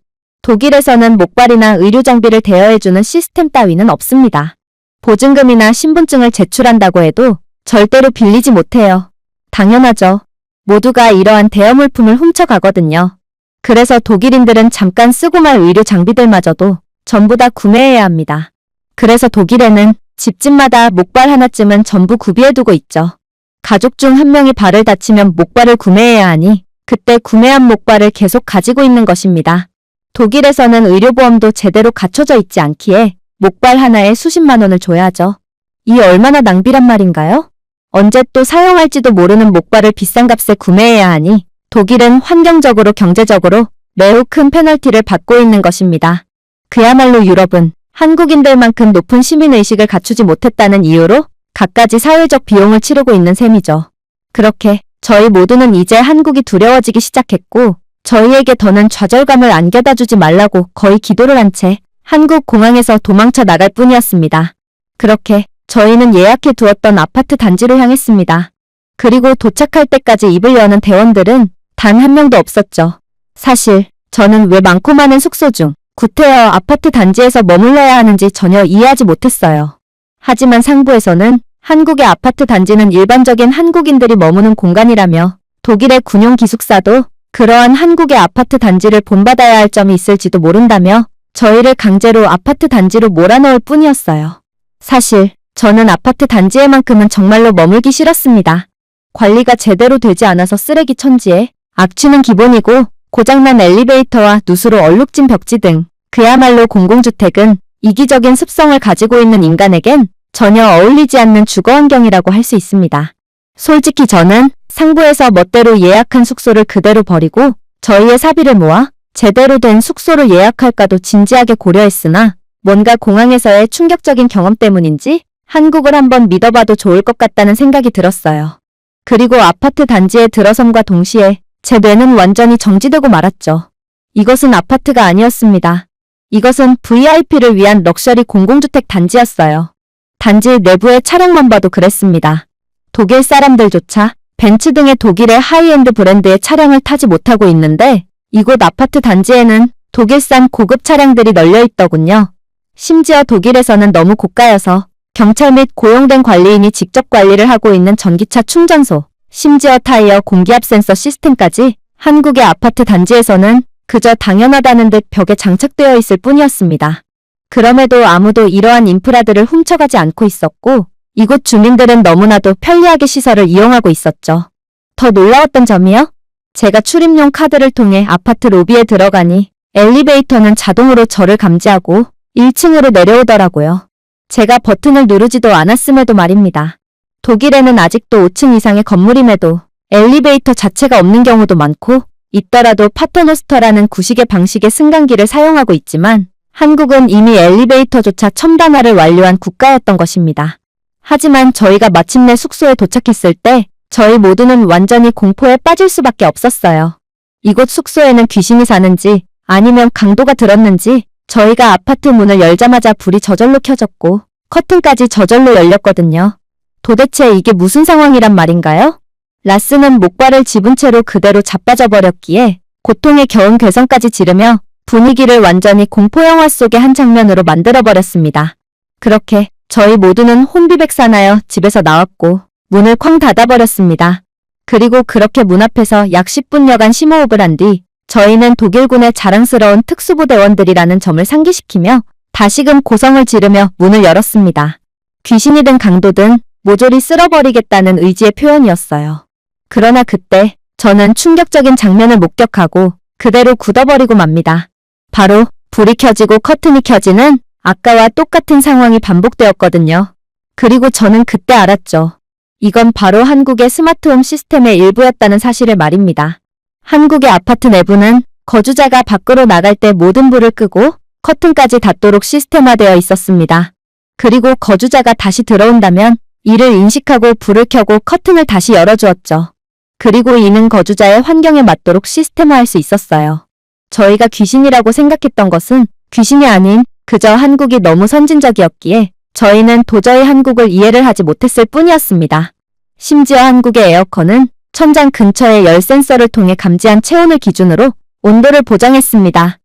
독일에서는 목발이나 의료 장비를 대여해주는 시스템 따위는 없습니다. 보증금이나 신분증을 제출한다고 해도 절대로 빌리지 못해요. 당연하죠. 모두가 이러한 대여 물품을 훔쳐가거든요. 그래서 독일인들은 잠깐 쓰고 말 의료 장비들마저도 전부 다 구매해야 합니다. 그래서 독일에는 집집마다 목발 하나쯤은 전부 구비해두고 있죠. 가족 중 한 명이 발을 다치면 목발을 구매해야 하니 그때 구매한 목발을 계속 가지고 있는 것입니다. 독일에서는 의료보험도 제대로 갖춰져 있지 않기에 목발 하나에 수십만 원을 줘야 하죠. 이 얼마나 낭비란 말인가요? 언제 또 사용할지도 모르는 목발을 비싼 값에 구매해야 하니 독일은 환경적으로 경제적으로 매우 큰 페널티를 받고 있는 것입니다. 그야말로 유럽은 한국인들만큼 높은 시민의식을 갖추지 못했다는 이유로 갖가지 사회적 비용을 치르고 있는 셈이죠. 그렇게 저희 모두는 이제 한국이 두려워지기 시작했고 저희에게 더는 좌절감을 안겨다 주지 말라고 거의 기도를 한 채 한국 공항에서 도망쳐 나갈 뿐이었습니다. 그렇게 저희는 예약해 두었던 아파트 단지로 향했습니다. 그리고 도착할 때까지 입을 여는 대원들은 단 한 명도 없었죠. 사실 저는 왜 많고 많은 숙소 중 구태여 아파트 단지에서 머물러야 하는지 전혀 이해하지 못했어요. 하지만 상부에서는 한국의 아파트 단지는 일반적인 한국인들이 머무는 공간이라며 독일의 군용 기숙사도 그러한 한국의 아파트 단지를 본받아야 할 점이 있을지도 모른다며 저희를 강제로 아파트 단지로 몰아넣을 뿐이었어요. 사실 저는 아파트 단지에만큼은 정말로 머물기 싫었습니다. 관리가 제대로 되지 않아서 쓰레기 천지에 악취는 기본이고 고장난 엘리베이터와 누수로 얼룩진 벽지 등 그야말로 공공주택은 이기적인 습성을 가지고 있는 인간에겐 전혀 어울리지 않는 주거환경이라고 할 수 있습니다. 솔직히 저는 상부에서 멋대로 예약한 숙소를 그대로 버리고 저희의 사비를 모아 제대로 된 숙소를 예약할까도 진지하게 고려했으나 뭔가 공항에서의 충격적인 경험 때문인지 한국을 한번 믿어봐도 좋을 것 같다는 생각이 들었어요. 그리고 아파트 단지에 들어섬과 동시에 제 뇌는 완전히 정지되고 말았죠. 이것은 아파트가 아니었습니다. 이것은 VIP를 위한 럭셔리 공공주택 단지였어요. 단지 내부의 차량만 봐도 그랬습니다. 독일 사람들조차 벤츠 등의 독일의 하이엔드 브랜드의 차량을 타지 못하고 있는데 이곳 아파트 단지에는 독일산 고급 차량들이 널려 있더군요. 심지어 독일에서는 너무 고가여서 경찰 및 고용된 관리인이 직접 관리를 하고 있는 전기차 충전소, 심지어 타이어 공기압 센서 시스템까지 한국의 아파트 단지에서는 그저 당연하다는 듯 벽에 장착되어 있을 뿐이었습니다. 그럼에도 아무도 이러한 인프라들을 훔쳐가지 않고 있었고 이곳 주민들은 너무나도 편리하게 시설을 이용하고 있었죠. 더 놀라웠던 점이요? 제가 출입용 카드를 통해 아파트 로비에 들어가니 엘리베이터는 자동으로 저를 감지하고 1층으로 내려오더라고요. 제가 버튼을 누르지도 않았음에도 말입니다. 독일에는 아직도 5층 이상의 건물임에도 엘리베이터 자체가 없는 경우도 많고 있더라도 파터노스터라는 구식의 방식의 승강기를 사용하고 있지만 한국은 이미 엘리베이터조차 첨단화를 완료한 국가였던 것입니다. 하지만 저희가 마침내 숙소에 도착했을 때 저희 모두는 완전히 공포에 빠질 수밖에 없었어요. 이곳 숙소에는 귀신이 사는지 아니면 강도가 들었는지 저희가 아파트 문을 열자마자 불이 저절로 켜졌고 커튼까지 저절로 열렸거든요. 도대체 이게 무슨 상황이란 말인가요? 라스는 목발을 집은 채로 그대로 자빠져 버렸기에 고통에 겨운 괴성까지 지르며 분위기를 완전히 공포영화 속의 한 장면으로 만들어버렸습니다. 그렇게 저희 모두는 혼비백산하여 집에서 나왔고 문을 쾅 닫아버렸습니다. 그리고 그렇게 문 앞에서 약 10분여간 심호흡을 한 뒤 저희는 독일군의 자랑스러운 특수부대원들이라는 점을 상기시키며 다시금 고성을 지르며 문을 열었습니다. 귀신이든 강도든 모조리 쓸어버리겠다는 의지의 표현이었어요. 그러나 그때 저는 충격적인 장면을 목격하고 그대로 굳어버리고 맙니다. 바로 불이 켜지고 커튼이 켜지는 아까와 똑같은 상황이 반복되었거든요. 그리고 저는 그때 알았죠. 이건 바로 한국의 스마트홈 시스템의 일부였다는 사실을 말입니다. 한국의 아파트 내부는 거주자가 밖으로 나갈 때 모든 불을 끄고 커튼까지 닫도록 시스템화되어 있었습니다. 그리고 거주자가 다시 들어온다면 이를 인식하고 불을 켜고 커튼을 다시 열어주었죠. 그리고 이는 거주자의 환경에 맞도록 시스템화할 수 있었어요. 저희가 귀신이라고 생각했던 것은 귀신이 아닌 그저 한국이 너무 선진적이었기에 저희는 도저히 한국을 이해를 하지 못했을 뿐이었습니다. 심지어 한국의 에어컨은 천장 근처의 열 센서를 통해 감지한 체온을 기준으로 온도를 보정했습니다.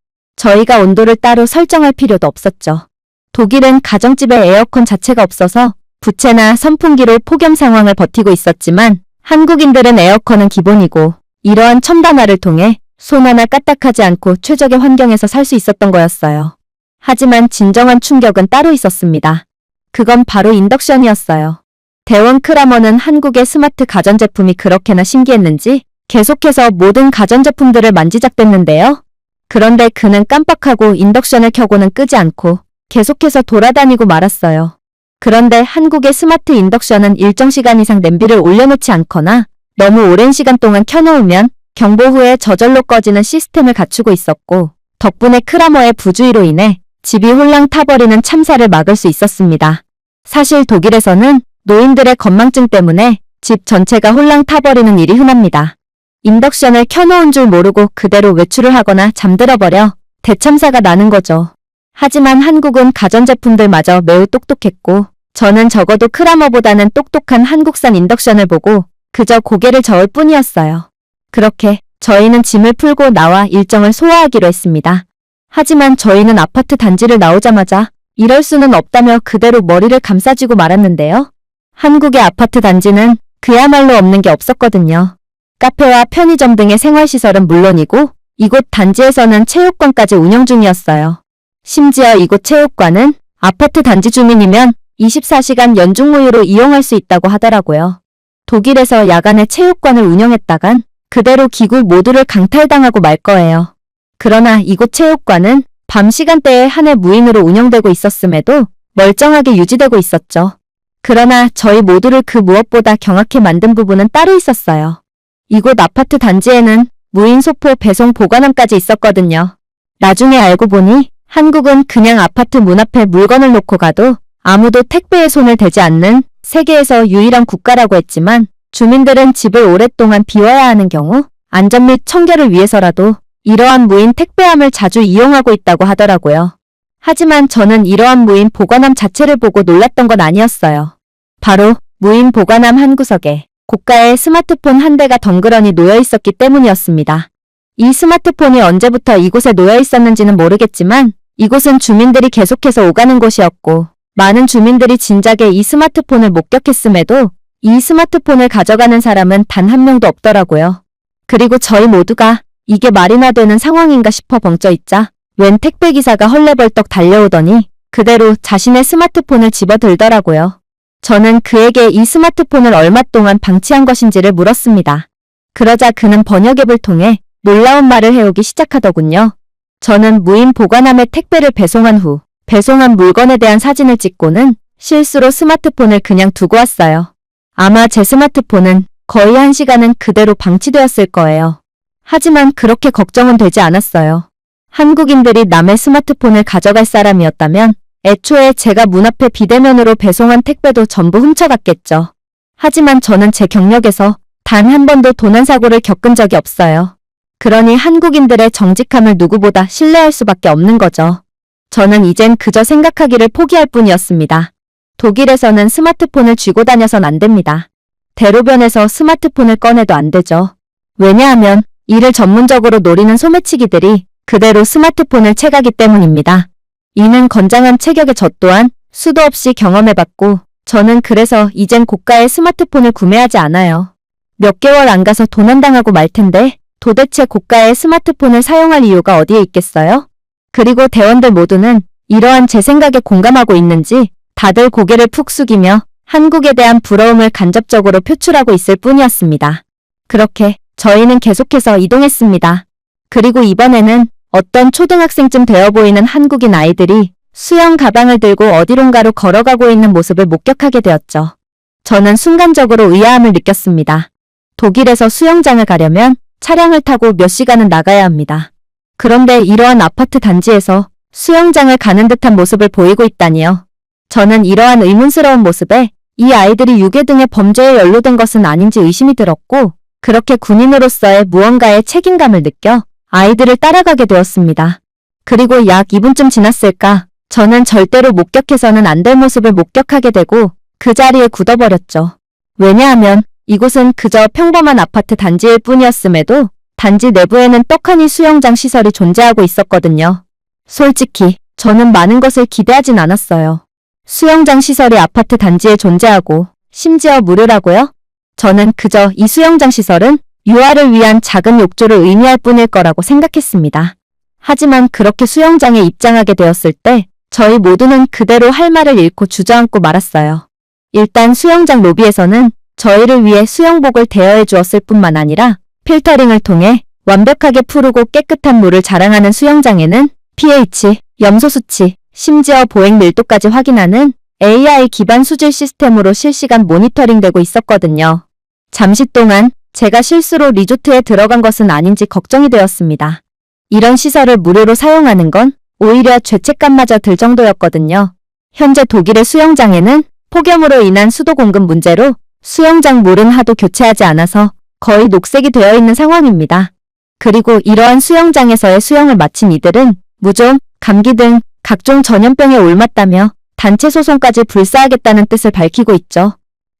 저희가 온도를 따로 설정할 필요도 없었죠. 독일은 가정집에 에어컨 자체가 없어서 부채나 선풍기로 폭염 상황을 버티고 있었지만 한국인들은 에어컨은 기본이고 이러한 첨단화를 통해 손 하나 까딱하지 않고 최적의 환경에서 살 수 있었던 거였어요. 하지만 진정한 충격은 따로 있었습니다. 그건 바로 인덕션이었어요. 대원 크라머는 한국의 스마트 가전제품이 그렇게나 신기했는지 계속해서 모든 가전제품들을 만지작댔는데요. 그런데 그는 깜빡하고 인덕션을 켜고는 끄지 않고 계속해서 돌아다니고 말았어요. 그런데 한국의 스마트 인덕션은 일정 시간 이상 냄비를 올려놓지 않거나 너무 오랜 시간 동안 켜놓으면 경보 후에 저절로 꺼지는 시스템을 갖추고 있었고 덕분에 크라머의 부주의로 인해 집이 홀랑 타버리는 참사를 막을 수 있었습니다. 사실 독일에서는 노인들의 건망증 때문에 집 전체가 홀랑 타버리는 일이 흔합니다. 인덕션을 켜놓은 줄 모르고 그대로 외출을 하거나 잠들어버려 대참사가 나는 거죠. 하지만 한국은 가전제품들마저 매우 똑똑했고 저는 적어도 크라머보다는 똑똑한 한국산 인덕션을 보고 그저 고개를 저을 뿐이었어요. 그렇게 저희는 짐을 풀고 나와 일정을 소화하기로 했습니다. 하지만 저희는 아파트 단지를 나오자마자 이럴 수는 없다며 그대로 머리를 감싸쥐고 말았는데요. 한국의 아파트 단지는 그야말로 없는 게 없었거든요. 카페와 편의점 등의 생활시설은 물론이고 이곳 단지에서는 체육관까지 운영 중이었어요. 심지어 이곳 체육관은 아파트 단지 주민이면 24시간 연중무휴로 이용할 수 있다고 하더라고요. 독일에서 야간에 체육관을 운영했다간 그대로 기구 모두를 강탈당하고 말 거예요. 그러나 이곳 체육관은 밤 시간대에 한해 무인으로 운영되고 있었음에도 멀쩡하게 유지되고 있었죠. 그러나 저희 모두를 그 무엇보다 경악해 만든 부분은 따로 있었어요. 이곳 아파트 단지에는 무인 소포 배송 보관함까지 있었거든요. 나중에 알고 보니 한국은 그냥 아파트 문 앞에 물건을 놓고 가도 아무도 택배에 손을 대지 않는 세계에서 유일한 국가라고 했지만 주민들은 집을 오랫동안 비워야 하는 경우 안전 및 청결을 위해서라도 이러한 무인 택배함을 자주 이용하고 있다고 하더라고요. 하지만 저는 이러한 무인 보관함 자체를 보고 놀랐던 건 아니었어요. 바로 무인 보관함 한 구석에 고가의 스마트폰 한 대가 덩그러니 놓여 있었기 때문이었습니다. 이 스마트폰이 언제부터 이곳에 놓여 있었는지는 모르겠지만 이곳은 주민들이 계속해서 오가는 곳이었고 많은 주민들이 진작에 이 스마트폰을 목격했음에도 이 스마트폰을 가져가는 사람은 단 한 명도 없더라고요. 그리고 저희 모두가 이게 말이나 되는 상황인가 싶어 벙쪄 있자 웬 택배기사가 헐레벌떡 달려오더니 그대로 자신의 스마트폰을 집어들더라고요. 저는 그에게 이 스마트폰을 얼마 동안 방치한 것인지를 물었습니다. 그러자 그는 번역앱을 통해 놀라운 말을 해오기 시작하더군요. 저는 무인 보관함에 택배를 배송한 후 배송한 물건에 대한 사진을 찍고는 실수로 스마트폰을 그냥 두고 왔어요. 아마 제 스마트폰은 거의 1시간은 그대로 방치되었을 거예요. 하지만 그렇게 걱정은 되지 않았어요. 한국인들이 남의 스마트폰을 가져갈 사람이었다면 애초에 제가 문 앞에 비대면으로 배송한 택배도 전부 훔쳐갔겠죠. 하지만 저는 제 경력에서 단 한 번도 도난사고를 겪은 적이 없어요. 그러니 한국인들의 정직함을 누구보다 신뢰할 수밖에 없는 거죠. 저는 이젠 그저 생각하기를 포기할 뿐이었습니다. 독일에서는 스마트폰을 쥐고 다녀선 안 됩니다. 대로변에서 스마트폰을 꺼내도 안 되죠. 왜냐하면 이를 전문적으로 노리는 소매치기들이 그대로 스마트폰을 채가기 때문입니다. 이는 건장한 체격의 저 또한 수도 없이 경험해봤고 저는 그래서 이젠 고가의 스마트폰을 구매하지 않아요. 몇 개월 안 가서 도난당하고 말 텐데 도대체 고가의 스마트폰을 사용할 이유가 어디에 있겠어요? 그리고 대원들 모두는 이러한 제 생각에 공감하고 있는지 다들 고개를 푹 숙이며 한국에 대한 부러움을 간접적으로 표출하고 있을 뿐이었습니다. 그렇게 저희는 계속해서 이동했습니다. 그리고 이번에는 어떤 초등학생쯤 되어 보이는 한국인 아이들이 수영 가방을 들고 어디론가로 걸어가고 있는 모습을 목격하게 되었죠. 저는 순간적으로 의아함을 느꼈습니다. 독일에서 수영장을 가려면 차량을 타고 몇 시간은 나가야 합니다. 그런데 이러한 아파트 단지에서 수영장을 가는 듯한 모습을 보이고 있다니요. 저는 이러한 의문스러운 모습에 이 아이들이 유괴 등의 범죄에 연루된 것은 아닌지 의심이 들었고 그렇게 군인으로서의 무언가의 책임감을 느껴 아이들을 따라가게 되었습니다. 그리고 약 2분쯤 지났을까 저는 절대로 목격해서는 안 될 모습을 목격하게 되고 그 자리에 굳어버렸죠. 왜냐하면 이곳은 그저 평범한 아파트 단지일 뿐이었음에도 단지 내부에는 떡하니 수영장 시설이 존재하고 있었거든요. 솔직히 저는 많은 것을 기대하진 않았어요. 수영장 시설이 아파트 단지에 존재하고 심지어 무료라고요? 저는 그저 이 수영장 시설은 유아를 위한 작은 욕조를 의미할 뿐일 거라고 생각했습니다. 하지만 그렇게 수영장에 입장하게 되었을 때 저희 모두는 그대로 할 말을 잃고 주저앉고 말았어요. 일단 수영장 로비에서는 저희를 위해 수영복을 대여해 주었을 뿐만 아니라 필터링을 통해 완벽하게 푸르고 깨끗한 물을 자랑하는 수영장에는 pH, 염소 수치, 심지어 보행 밀도까지 확인하는 AI 기반 수질 시스템으로 실시간 모니터링되고 있었거든요. 잠시 동안 제가 실수로 리조트에 들어간 것은 아닌지 걱정이 되었습니다. 이런 시설을 무료로 사용하는 건 오히려 죄책감마저 들 정도였거든요. 현재 독일의 수영장에는 폭염으로 인한 수도 공급 문제로 수영장 물은 하도 교체하지 않아서 거의 녹색이 되어 있는 상황입니다. 그리고 이러한 수영장에서의 수영을 마친 이들은 무좀, 감기 등 각종 전염병에 옮았다며 단체 소송까지 불사하겠다는 뜻을 밝히고 있죠.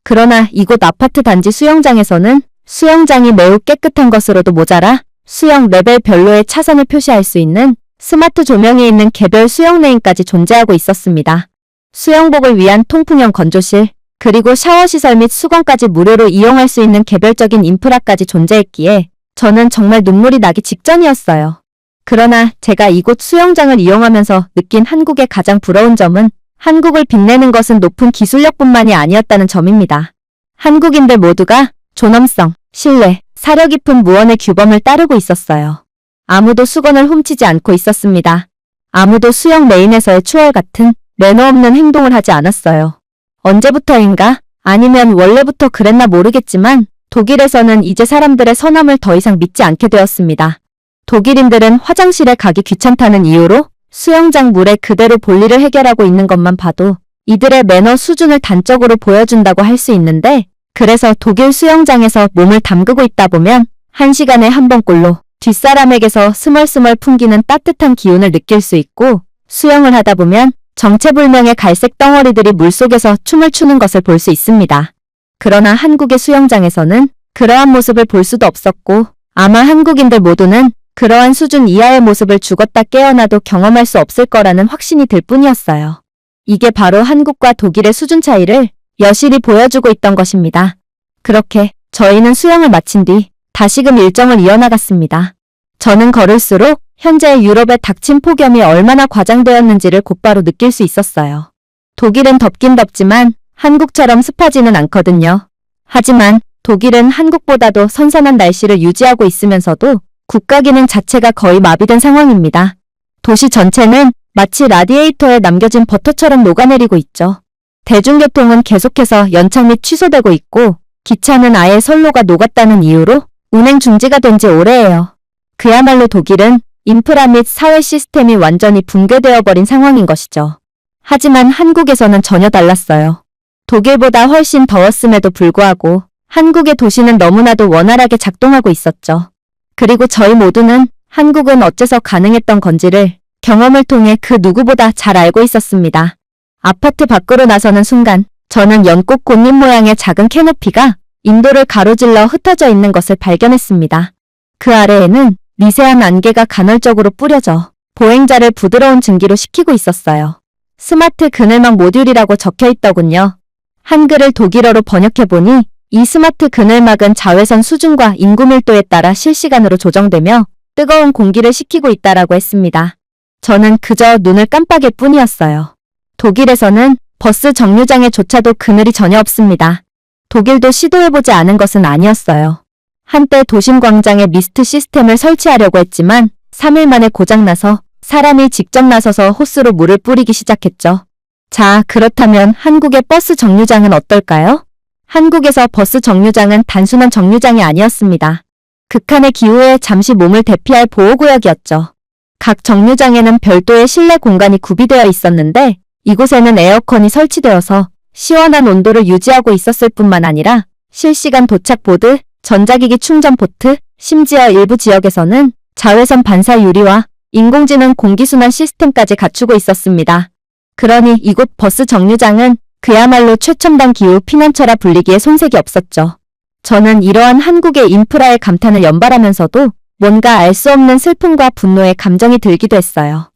그러나 이곳 아파트 단지 수영장에서는 수영장이 매우 깨끗한 것으로도 모자라 수영 레벨별로의 차선을 표시할 수 있는 스마트 조명이 있는 개별 수영 레인까지 존재하고 있었습니다. 수영복을 위한 통풍형 건조실, 그리고 샤워시설 및 수건까지 무료로 이용할 수 있는 개별적인 인프라까지 존재했기에 저는 정말 눈물이 나기 직전이었어요. 그러나 제가 이곳 수영장을 이용하면서 느낀 한국의 가장 부러운 점은 한국을 빛내는 것은 높은 기술력뿐만이 아니었다는 점입니다. 한국인들 모두가 존엄성, 신뢰, 사려 깊은 무언의 규범을 따르고 있었어요. 아무도 수건을 훔치지 않고 있었습니다. 아무도 수영 레인에서의 추월 같은 매너 없는 행동을 하지 않았어요. 언제부터인가? 아니면 원래부터 그랬나 모르겠지만 독일에서는 이제 사람들의 선함을 더 이상 믿지 않게 되었습니다. 독일인들은 화장실에 가기 귀찮다는 이유로 수영장 물에 그대로 볼일을 해결하고 있는 것만 봐도 이들의 매너 수준을 단적으로 보여준다고 할 수 있는데, 그래서 독일 수영장에서 몸을 담그고 있다 보면 1시간에 한 번꼴로 뒷사람에게서 스멀스멀 풍기는 따뜻한 기운을 느낄 수 있고, 수영을 하다 보면 정체불명의 갈색 덩어리들이 물속에서 춤을 추는 것을 볼 수 있습니다. 그러나 한국의 수영장에서는 그러한 모습을 볼 수도 없었고, 아마 한국인들 모두는 그러한 수준 이하의 모습을 죽었다 깨어나도 경험할 수 없을 거라는 확신이 들 뿐이었어요. 이게 바로 한국과 독일의 수준 차이를 여실히 보여주고 있던 것입니다. 그렇게 저희는 수영을 마친 뒤 다시금 일정을 이어나갔습니다. 저는 걸을수록 현재 유럽의 닥친 폭염이 얼마나 과장되었는지를 곧바로 느낄 수 있었어요. 독일은 덥긴 덥지만 한국처럼 습하지는 않거든요. 하지만 독일은 한국보다도 선선한 날씨를 유지하고 있으면서도 국가 기능 자체가 거의 마비된 상황입니다. 도시 전체는 마치 라디에이터에 남겨진 버터처럼 녹아내리고 있죠. 대중교통은 계속해서 연착 및 취소되고 있고, 기차는 아예 선로가 녹았다는 이유로 운행 중지가 된 지 오래예요. 그야말로 독일은 인프라 및 사회 시스템이 완전히 붕괴되어 버린 상황인 것이죠. 하지만 한국에서는 전혀 달랐어요. 독일보다 훨씬 더웠음에도 불구하고 한국의 도시는 너무나도 원활하게 작동하고 있었죠. 그리고 저희 모두는 한국은 어째서 가능했던 건지를 경험을 통해 그 누구보다 잘 알고 있었습니다. 아파트 밖으로 나서는 순간 저는 연꽃 꽃잎 모양의 작은 캐노피가 인도를 가로질러 흩어져 있는 것을 발견했습니다. 그 아래에는 미세한 안개가 간헐적으로 뿌려져 보행자를 부드러운 증기로 식히고 있었어요. 스마트 그늘막 모듈이라고 적혀 있더군요. 한글을 독일어로 번역해보니 이 스마트 그늘막은 자외선 수준과 인구 밀도에 따라 실시간으로 조정되며 뜨거운 공기를 식히고 있다라고 했습니다. 저는 그저 눈을 깜빡일 뿐이었어요. 독일에서는 버스 정류장에조차도 그늘이 전혀 없습니다. 독일도 시도해보지 않은 것은 아니었어요. 한때 도심 광장에 미스트 시스템을 설치하려고 했지만 3일 만에 고장나서 사람이 직접 나서서 호스로 물을 뿌리기 시작했죠. 자, 그렇다면 한국의 버스 정류장은 어떨까요? 한국에서 버스 정류장은 단순한 정류장이 아니었습니다. 극한의 기후에 잠시 몸을 대피할 보호구역이었죠. 각 정류장에는 별도의 실내 공간이 구비되어 있었는데 이곳에는 에어컨이 설치되어서 시원한 온도를 유지하고 있었을 뿐만 아니라 실시간 도착 보드, 전자기기 충전 포트, 심지어 일부 지역에서는 자외선 반사 유리와 인공지능 공기순환 시스템까지 갖추고 있었습니다. 그러니 이곳 버스 정류장은 그야말로 최첨단 기후 피난처라 불리기에 손색이 없었죠. 저는 이러한 한국의 인프라에 감탄을 연발하면서도 뭔가 알 수 없는 슬픔과 분노의 감정이 들기도 했어요.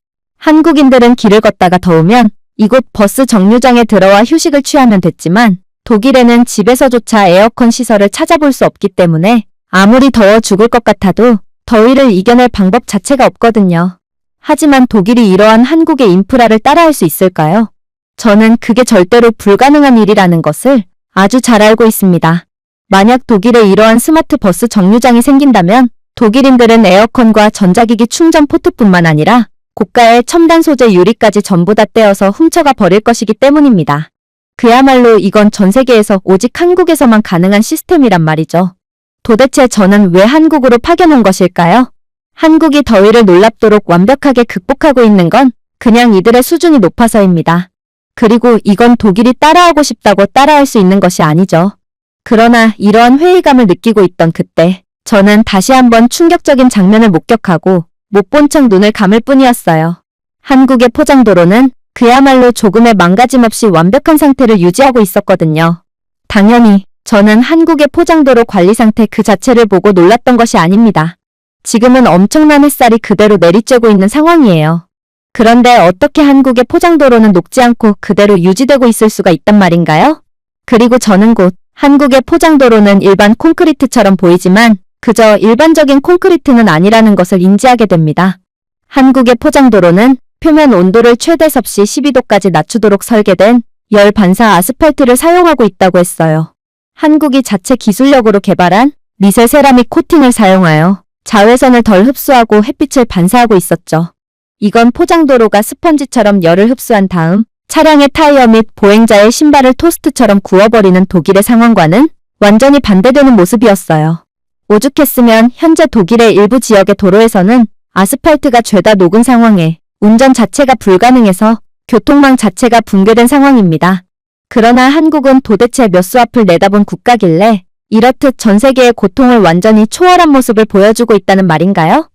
한국인들은 길을 걷다가 더우면 이곳 버스 정류장에 들어와 휴식을 취하면 됐지만 독일에는 집에서조차 에어컨 시설을 찾아볼 수 없기 때문에 아무리 더워 죽을 것 같아도 더위를 이겨낼 방법 자체가 없거든요. 하지만 독일이 이러한 한국의 인프라를 따라할 수 있을까요? 저는 그게 절대로 불가능한 일이라는 것을 아주 잘 알고 있습니다. 만약 독일에 이러한 스마트 버스 정류장이 생긴다면 독일인들은 에어컨과 전자기기 충전 포트뿐만 아니라 고가의 첨단 소재 유리까지 전부 다 떼어서 훔쳐가 버릴 것이기 때문입니다. 그야말로 이건 전 세계에서 오직 한국에서만 가능한 시스템이란 말이죠. 도대체 저는 왜 한국으로 파견 온 것일까요? 한국이 더위를 놀랍도록 완벽하게 극복하고 있는 건 그냥 이들의 수준이 높아서입니다. 그리고 이건 독일이 따라하고 싶다고 따라할 수 있는 것이 아니죠. 그러나 이러한 회의감을 느끼고 있던 그때 저는 다시 한번 충격적인 장면을 목격하고 못 본 척 눈을 감을 뿐이었어요. 한국의 포장도로는 그야말로 조금의 망가짐 없이 완벽한 상태를 유지하고 있었거든요. 당연히 저는 한국의 포장도로 관리 상태 그 자체를 보고 놀랐던 것이 아닙니다. 지금은 엄청난 햇살이 그대로 내리쬐고 있는 상황이에요. 그런데 어떻게 한국의 포장도로는 녹지 않고 그대로 유지되고 있을 수가 있단 말인가요? 그리고 저는 곧 한국의 포장도로는 일반 콘크리트처럼 보이지만 그저 일반적인 콘크리트는 아니라는 것을 인지하게 됩니다. 한국의 포장도로는 표면 온도를 최대 섭씨 12도까지 낮추도록 설계된 열 반사 아스팔트를 사용하고 있다고 했어요. 한국이 자체 기술력으로 개발한 미세 세라믹 코팅을 사용하여 자외선을 덜 흡수하고 햇빛을 반사하고 있었죠. 이건 포장도로가 스펀지처럼 열을 흡수한 다음 차량의 타이어 및 보행자의 신발을 토스트처럼 구워버리는 독일의 상황과는 완전히 반대되는 모습이었어요. 오죽했으면 현재 독일의 일부 지역의 도로에서는 아스팔트가 죄다 녹은 상황에 운전 자체가 불가능해서 교통망 자체가 붕괴된 상황입니다. 그러나 한국은 도대체 몇 수 앞을 내다본 국가길래 이렇듯 전 세계의 고통을 완전히 초월한 모습을 보여주고 있다는 말인가요?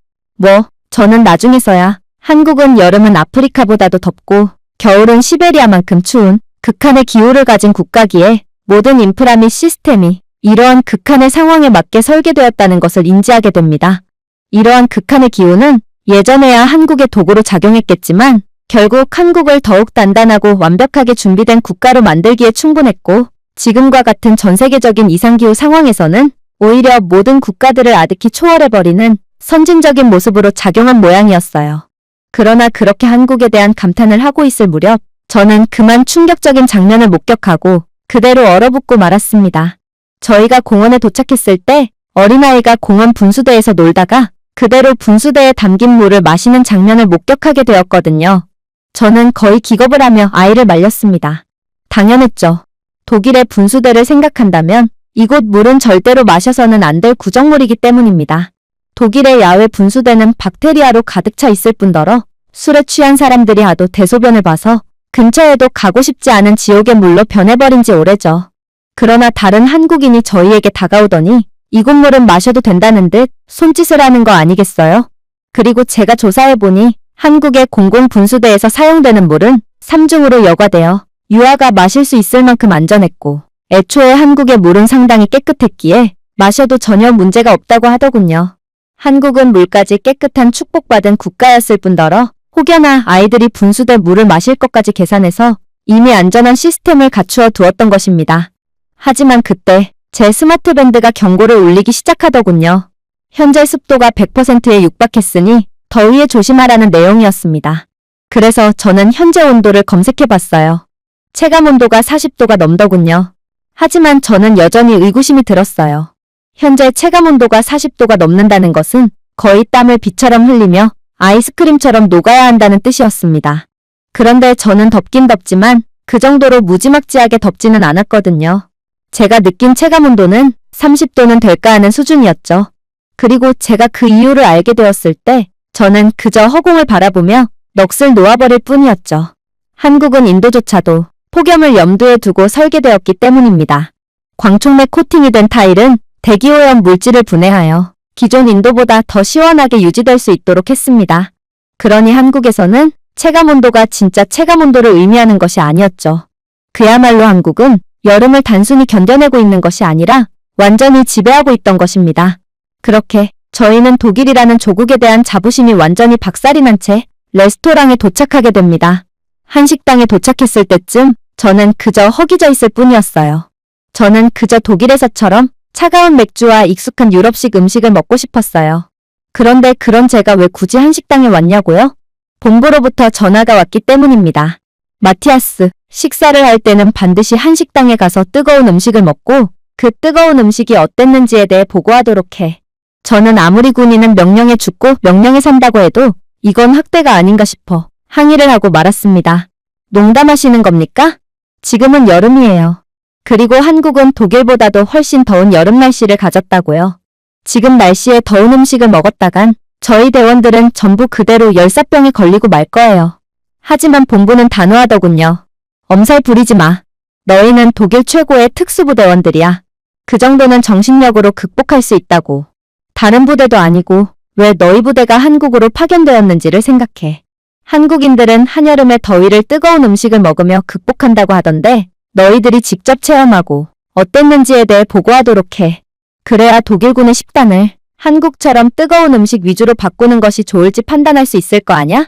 저는 나중에서야 한국은 여름은 아프리카보다도 덥고 겨울은 시베리아만큼 추운 극한의 기후를 가진 국가기에 모든 인프라 및 시스템이 이러한 극한의 상황에 맞게 설계되었다는 것을 인지하게 됩니다. 이러한 극한의 기후는 예전에야 한국의 도구로 작용했겠지만 결국 한국을 더욱 단단하고 완벽하게 준비된 국가로 만들기에 충분했고 지금과 같은 전 세계적인 이상기후 상황에서는 오히려 모든 국가들을 아득히 초월해버리는 선진적인 모습으로 작용한 모양이었어요. 그러나 그렇게 한국에 대한 감탄을 하고 있을 무렵 저는 그만 충격적인 장면을 목격하고 그대로 얼어붙고 말았습니다. 저희가 공원에 도착했을 때 어린아이가 공원 분수대에서 놀다가 그대로 분수대에 담긴 물을 마시는 장면을 목격하게 되었거든요. 저는 거의 기겁을 하며 아이를 말렸습니다. 당연했죠. 독일의 분수대를 생각한다면 이곳 물은 절대로 마셔서는 안 될 구정물이기 때문입니다. 독일의 야외 분수대는 박테리아로 가득 차 있을 뿐더러 술에 취한 사람들이 하도 대소변을 봐서 근처에도 가고 싶지 않은 지옥의 물로 변해버린 지 오래죠. 그러나 다른 한국인이 저희에게 다가오더니 이곳 물은 마셔도 된다는 듯 손짓을 하는 거 아니겠어요? 그리고 제가 조사해보니 한국의 공공분수대에서 사용되는 물은 삼중으로 여과되어 유아가 마실 수 있을 만큼 안전했고 애초에 한국의 물은 상당히 깨끗했기에 마셔도 전혀 문제가 없다고 하더군요. 한국은 물까지 깨끗한 축복받은 국가였을 뿐더러 혹여나 아이들이 분수대 물을 마실 것까지 계산해서 이미 안전한 시스템을 갖추어 두었던 것입니다. 하지만 그때 제 스마트밴드가 경고를 울리기 시작하더군요. 현재 습도가 100%에 육박했으니 더위에 조심하라는 내용이었습니다. 그래서 저는 현재 온도를 검색해봤어요. 체감 온도가 40도가 넘더군요. 하지만 저는 여전히 의구심이 들었어요. 현재 체감 온도가 40도가 넘는다는 것은 거의 땀을 비처럼 흘리며 아이스크림처럼 녹아야 한다는 뜻이었습니다. 그런데 저는 덥긴 덥지만 그 정도로 무지막지하게 덥지는 않았거든요. 제가 느낀 체감 온도는 30도는 될까 하는 수준이었죠. 그리고 제가 그 이유를 알게 되었을 때 저는 그저 허공을 바라보며 넋을 놓아버릴 뿐이었죠. 한국은 인도조차도 폭염을 염두에 두고 설계되었기 때문입니다. 광촉매 코팅이 된 타일은 대기오염 물질을 분해하여 기존 인도보다 더 시원하게 유지될 수 있도록 했습니다. 그러니 한국에서는 체감온도가 진짜 체감온도를 의미하는 것이 아니었죠. 그야말로 한국은 여름을 단순히 견뎌내고 있는 것이 아니라 완전히 지배하고 있던 것입니다. 그렇게 저희는 독일이라는 조국에 대한 자부심이 완전히 박살이 난 채 레스토랑에 도착하게 됩니다. 한식당에 도착했을 때쯤 저는 그저 허기져 있을 뿐이었어요. 저는 그저 독일에서처럼 차가운 맥주와 익숙한 유럽식 음식을 먹고 싶었어요. 그런데 그런 제가 왜 굳이 한식당에 왔냐고요? 본부로부터 전화가 왔기 때문입니다. 마티아스, 식사를 할 때는 반드시 한식당에 가서 뜨거운 음식을 먹고 그 뜨거운 음식이 어땠는지에 대해 보고하도록 해. 저는 아무리 군인은 명령에 죽고 명령에 산다고 해도 이건 학대가 아닌가 싶어 항의를 하고 말았습니다. 농담하시는 겁니까? 지금은 여름이에요. 그리고 한국은 독일보다도 훨씬 더운 여름 날씨를 가졌다고요. 지금 날씨에 더운 음식을 먹었다간 저희 대원들은 전부 그대로 열사병에 걸리고 말 거예요. 하지만 본부는 단호하더군요. 엄살 부리지 마. 너희는 독일 최고의 특수부대원들이야. 그 정도는 정신력으로 극복할 수 있다고. 다른 부대도 아니고 왜 너희 부대가 한국으로 파견되었는지를 생각해. 한국인들은 한여름의 더위를 뜨거운 음식을 먹으며 극복한다고 하던데 너희들이 직접 체험하고 어땠는지에 대해 보고하도록 해. 그래야 독일군의 식단을 한국처럼 뜨거운 음식 위주로 바꾸는 것이 좋을지 판단할 수 있을 거 아냐?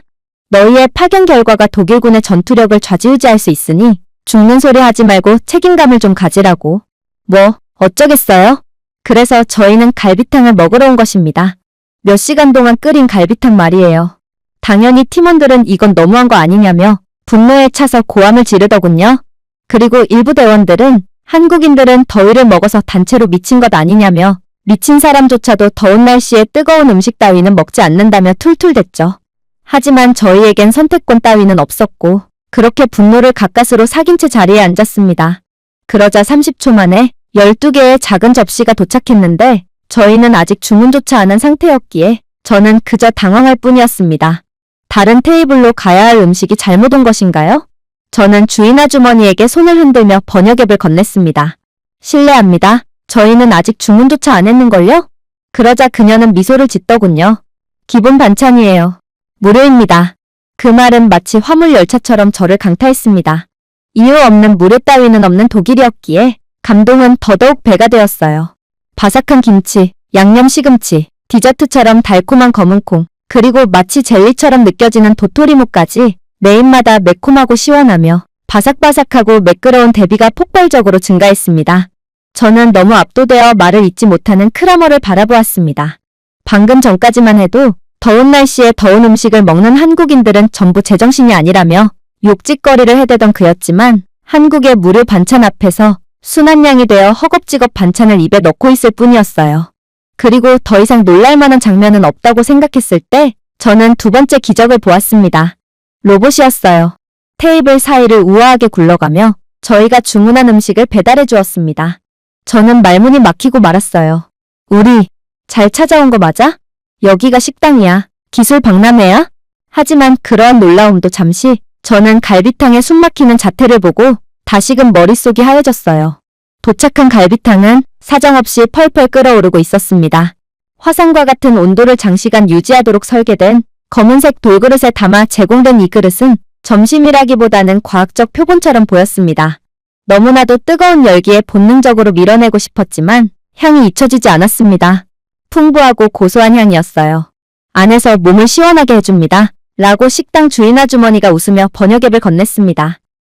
너희의 파견 결과가 독일군의 전투력을 좌지우지할 수 있으니 죽는 소리 하지 말고 책임감을 좀 가지라고. 뭐 어쩌겠어요? 그래서 저희는 갈비탕을 먹으러 온 것입니다. 몇 시간 동안 끓인 갈비탕 말이에요. 당연히 팀원들은 이건 너무한 거 아니냐며 분노에 차서 고함을 지르더군요. 그리고 일부 대원들은 한국인들은 더위를 먹어서 단체로 미친 것 아니냐며 미친 사람조차도 더운 날씨에 뜨거운 음식 따위는 먹지 않는다며 툴툴댔죠. 하지만 저희에겐 선택권 따위는 없었고 그렇게 분노를 가까스로 사귄 채 자리에 앉았습니다. 그러자 30초 만에 12개의 작은 접시가 도착했는데 저희는 아직 주문조차 안 한 상태였기에 저는 그저 당황할 뿐이었습니다. 다른 테이블로 가야 할 음식이 잘못 온 것인가요? 저는 주인 아주머니에게 손을 흔들며 번역앱을 건넸습니다. 실례합니다. 저희는 아직 주문조차 안 했는걸요? 그러자 그녀는 미소를 짓더군요. 기본 반찬이에요. 무료입니다. 그 말은 마치 화물 열차처럼 저를 강타했습니다. 이유 없는 무료 따위는 없는 독일이었기에 감동은 더더욱 배가 되었어요. 바삭한 김치, 양념 시금치, 디저트처럼 달콤한 검은콩, 그리고 마치 젤리처럼 느껴지는 도토리묵까지 내 입마다 매콤하고 시원하며 바삭바삭하고 매끄러운 대비가 폭발적으로 증가했습니다. 저는 너무 압도되어 말을 잇지 못하는 크라머를 바라보았습니다. 방금 전까지만 해도 더운 날씨에 더운 음식을 먹는 한국인들은 전부 제정신이 아니라며 욕짓거리를 해대던 그였지만 한국의 무료 반찬 앞에서 순한 양이 되어 허겁지겁 반찬을 입에 넣고 있을 뿐이었어요. 그리고 더 이상 놀랄만한 장면은 없다고 생각했을 때 저는 두 번째 기적을 보았습니다. 로봇이었어요. 테이블 사이를 우아하게 굴러가며 저희가 주문한 음식을 배달해 주었습니다. 저는 말문이 막히고 말았어요. 우리 잘 찾아온 거 맞아? 여기가 식당이야. 기술 박람회야? 하지만 그러한 놀라움도 잠시 저는 갈비탕에 숨막히는 자태를 보고 다시금 머릿속이 하얘졌어요. 도착한 갈비탕은 사정없이 펄펄 끓어오르고 있었습니다. 화상과 같은 온도를 장시간 유지하도록 설계된 검은색 돌그릇에 담아 제공된 이 그릇은 점심이라기보다는 과학적 표본처럼 보였습니다. 너무나도 뜨거운 열기에 본능적으로 밀어내고 싶었지만 향이 잊혀지지 않았습니다. 풍부하고 고소한 향이었어요. 안에서 몸을 시원하게 해줍니다. 라고 식당 주인 아주머니가 웃으며 번역앱을 건넸습니다.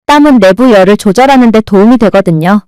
땀은 내부 열을 조절하는 데 도움이 되거든요.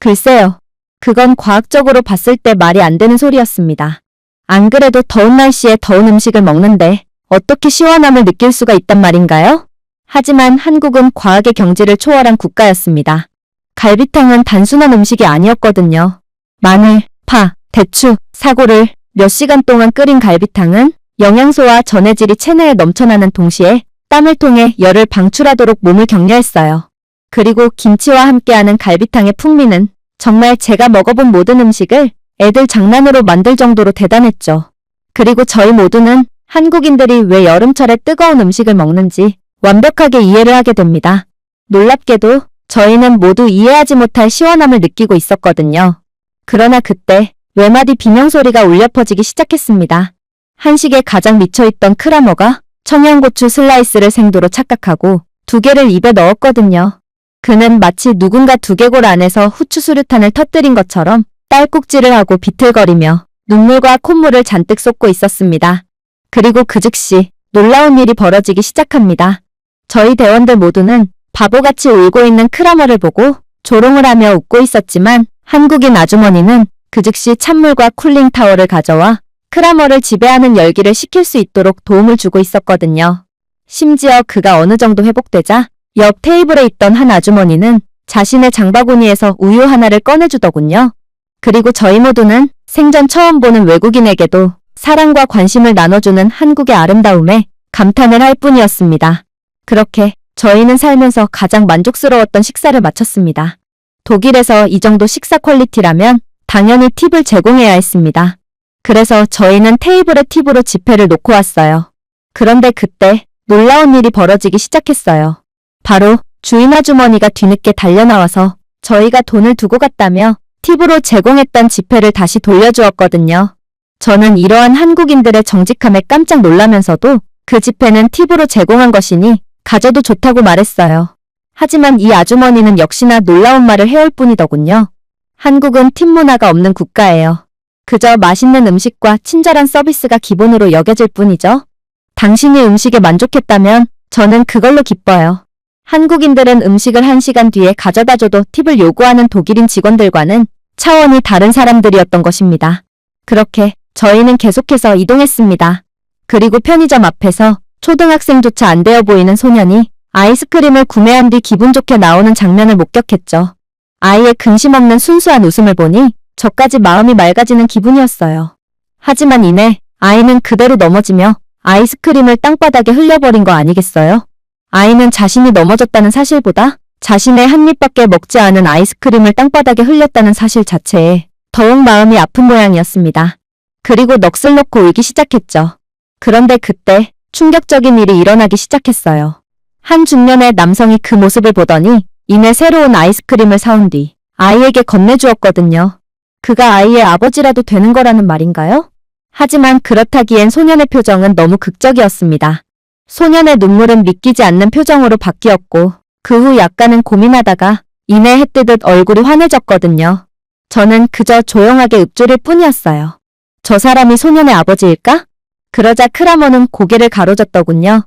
글쎄요. 그건 과학적으로 봤을 때 말이 안 되는 소리였습니다. 안 그래도 더운 날씨에 더운 음식을 먹는데 어떻게 시원함을 느낄 수가 있단 말인가요? 하지만 한국은 과학의 경지를 초월한 국가였습니다. 갈비탕은 단순한 음식이 아니었거든요. 마늘, 파, 대추, 사고를 몇 시간 동안 끓인 갈비탕은 영양소와 전해질이 체내에 넘쳐나는 동시에 땀을 통해 열을 방출하도록 몸을 격려했어요. 그리고 김치와 함께하는 갈비탕의 풍미는 정말 제가 먹어본 모든 음식을 애들 장난으로 만들 정도로 대단했죠. 그리고 저희 모두는 한국인들이 왜 여름철에 뜨거운 음식을 먹는지 완벽하게 이해를 하게 됩니다. 놀랍게도 저희는 모두 이해하지 못할 시원함을 느끼고 있었거든요. 그러나 그때 외마디 비명소리가 울려 퍼지기 시작했습니다. 한식에 가장 미쳐있던 크라머가 청양고추 슬라이스를 생도로 착각하고 2개를 입에 넣었거든요. 그는 마치 누군가 두개골 안에서 후추 수류탄을 터뜨린 것처럼 딸꾹질을 하고 비틀거리며 눈물과 콧물을 잔뜩 쏟고 있었습니다. 그리고 그 즉시 놀라운 일이 벌어지기 시작합니다. 저희 대원들 모두는 바보같이 울고 있는 크라머를 보고 조롱을 하며 웃고 있었지만 한국인 아주머니는 그 즉시 찬물과 쿨링 타월을 가져와 크라머를 지배하는 열기를 식힐 수 있도록 도움을 주고 있었거든요. 심지어 그가 어느 정도 회복되자 옆 테이블에 있던 한 아주머니는 자신의 장바구니에서 우유 하나를 꺼내주더군요. 그리고 저희 모두는 생전 처음 보는 외국인에게도 사랑과 관심을 나눠주는 한국의 아름다움에 감탄을 할 뿐이었습니다. 그렇게 저희는 살면서 가장 만족스러웠던 식사를 마쳤습니다. 독일에서 이 정도 식사 퀄리티라면 당연히 팁을 제공해야 했습니다. 그래서 저희는 테이블에 팁으로 지폐를 놓고 왔어요. 그런데 그때 놀라운 일이 벌어지기 시작했어요. 바로 주인 아주머니가 뒤늦게 달려나와서 저희가 돈을 두고 갔다며 팁으로 제공했던 지폐를 다시 돌려주었거든요. 저는 이러한 한국인들의 정직함에 깜짝 놀라면서도 그 지폐는 팁으로 제공한 것이니 가져도 좋다고 말했어요. 하지만 이 아주머니는 역시나 놀라운 말을 해올 뿐이더군요. 한국은 팁 문화가 없는 국가예요. 그저 맛있는 음식과 친절한 서비스가 기본으로 여겨질 뿐이죠. 당신이 음식에 만족했다면 저는 그걸로 기뻐요. 한국인들은 음식을 1시간 뒤에 가져다줘도 팁을 요구하는 독일인 직원들과는 차원이 다른 사람들이었던 것입니다. 그렇게 저희는 계속해서 이동했습니다. 그리고 편의점 앞에서 초등학생조차 안 되어 보이는 소년이 아이스크림을 구매한 뒤 기분 좋게 나오는 장면을 목격했죠. 아이의 근심 없는 순수한 웃음을 보니 저까지 마음이 맑아지는 기분이었어요. 하지만 이내 아이는 그대로 넘어지며 아이스크림을 땅바닥에 흘려버린 거 아니겠어요? 아이는 자신이 넘어졌다는 사실보다 자신의 한 입밖에 먹지 않은 아이스크림을 땅바닥에 흘렸다는 사실 자체에 더욱 마음이 아픈 모양이었습니다. 그리고 넋을 놓고 울기 시작했죠. 그런데 그때 충격적인 일이 일어나기 시작했어요. 한 중년의 남성이 그 모습을 보더니 이내 새로운 아이스크림을 사온 뒤 아이에게 건네주었거든요. 그가 아이의 아버지라도 되는 거라는 말인가요? 하지만 그렇다기엔 소년의 표정은 너무 극적이었습니다. 소년의 눈물은 믿기지 않는 표정으로 바뀌었고 그 후 약간은 고민하다가 이내 해뜨듯 얼굴이 환해졌거든요. 저는 그저 조용하게 읊조릴 뿐이었어요. 저 사람이 소년의 아버지일까? 그러자 크라머는 고개를 가로젓더군요.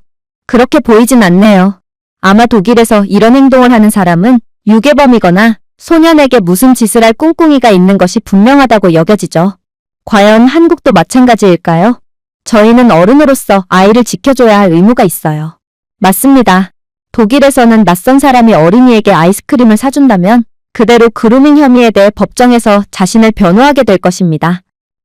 그렇게 보이진 않네요. 아마 독일에서 이런 행동을 하는 사람은 유괴범이거나 소년에게 무슨 짓을 할 꿍꿍이가 있는 것이 분명하다고 여겨지죠. 과연 한국도 마찬가지일까요? 저희는 어른으로서 아이를 지켜줘야 할 의무가 있어요. 맞습니다. 독일에서는 낯선 사람이 어린이에게 아이스크림을 사준다면 그대로 그루밍 혐의에 대해 법정에서 자신을 변호하게 될 것입니다.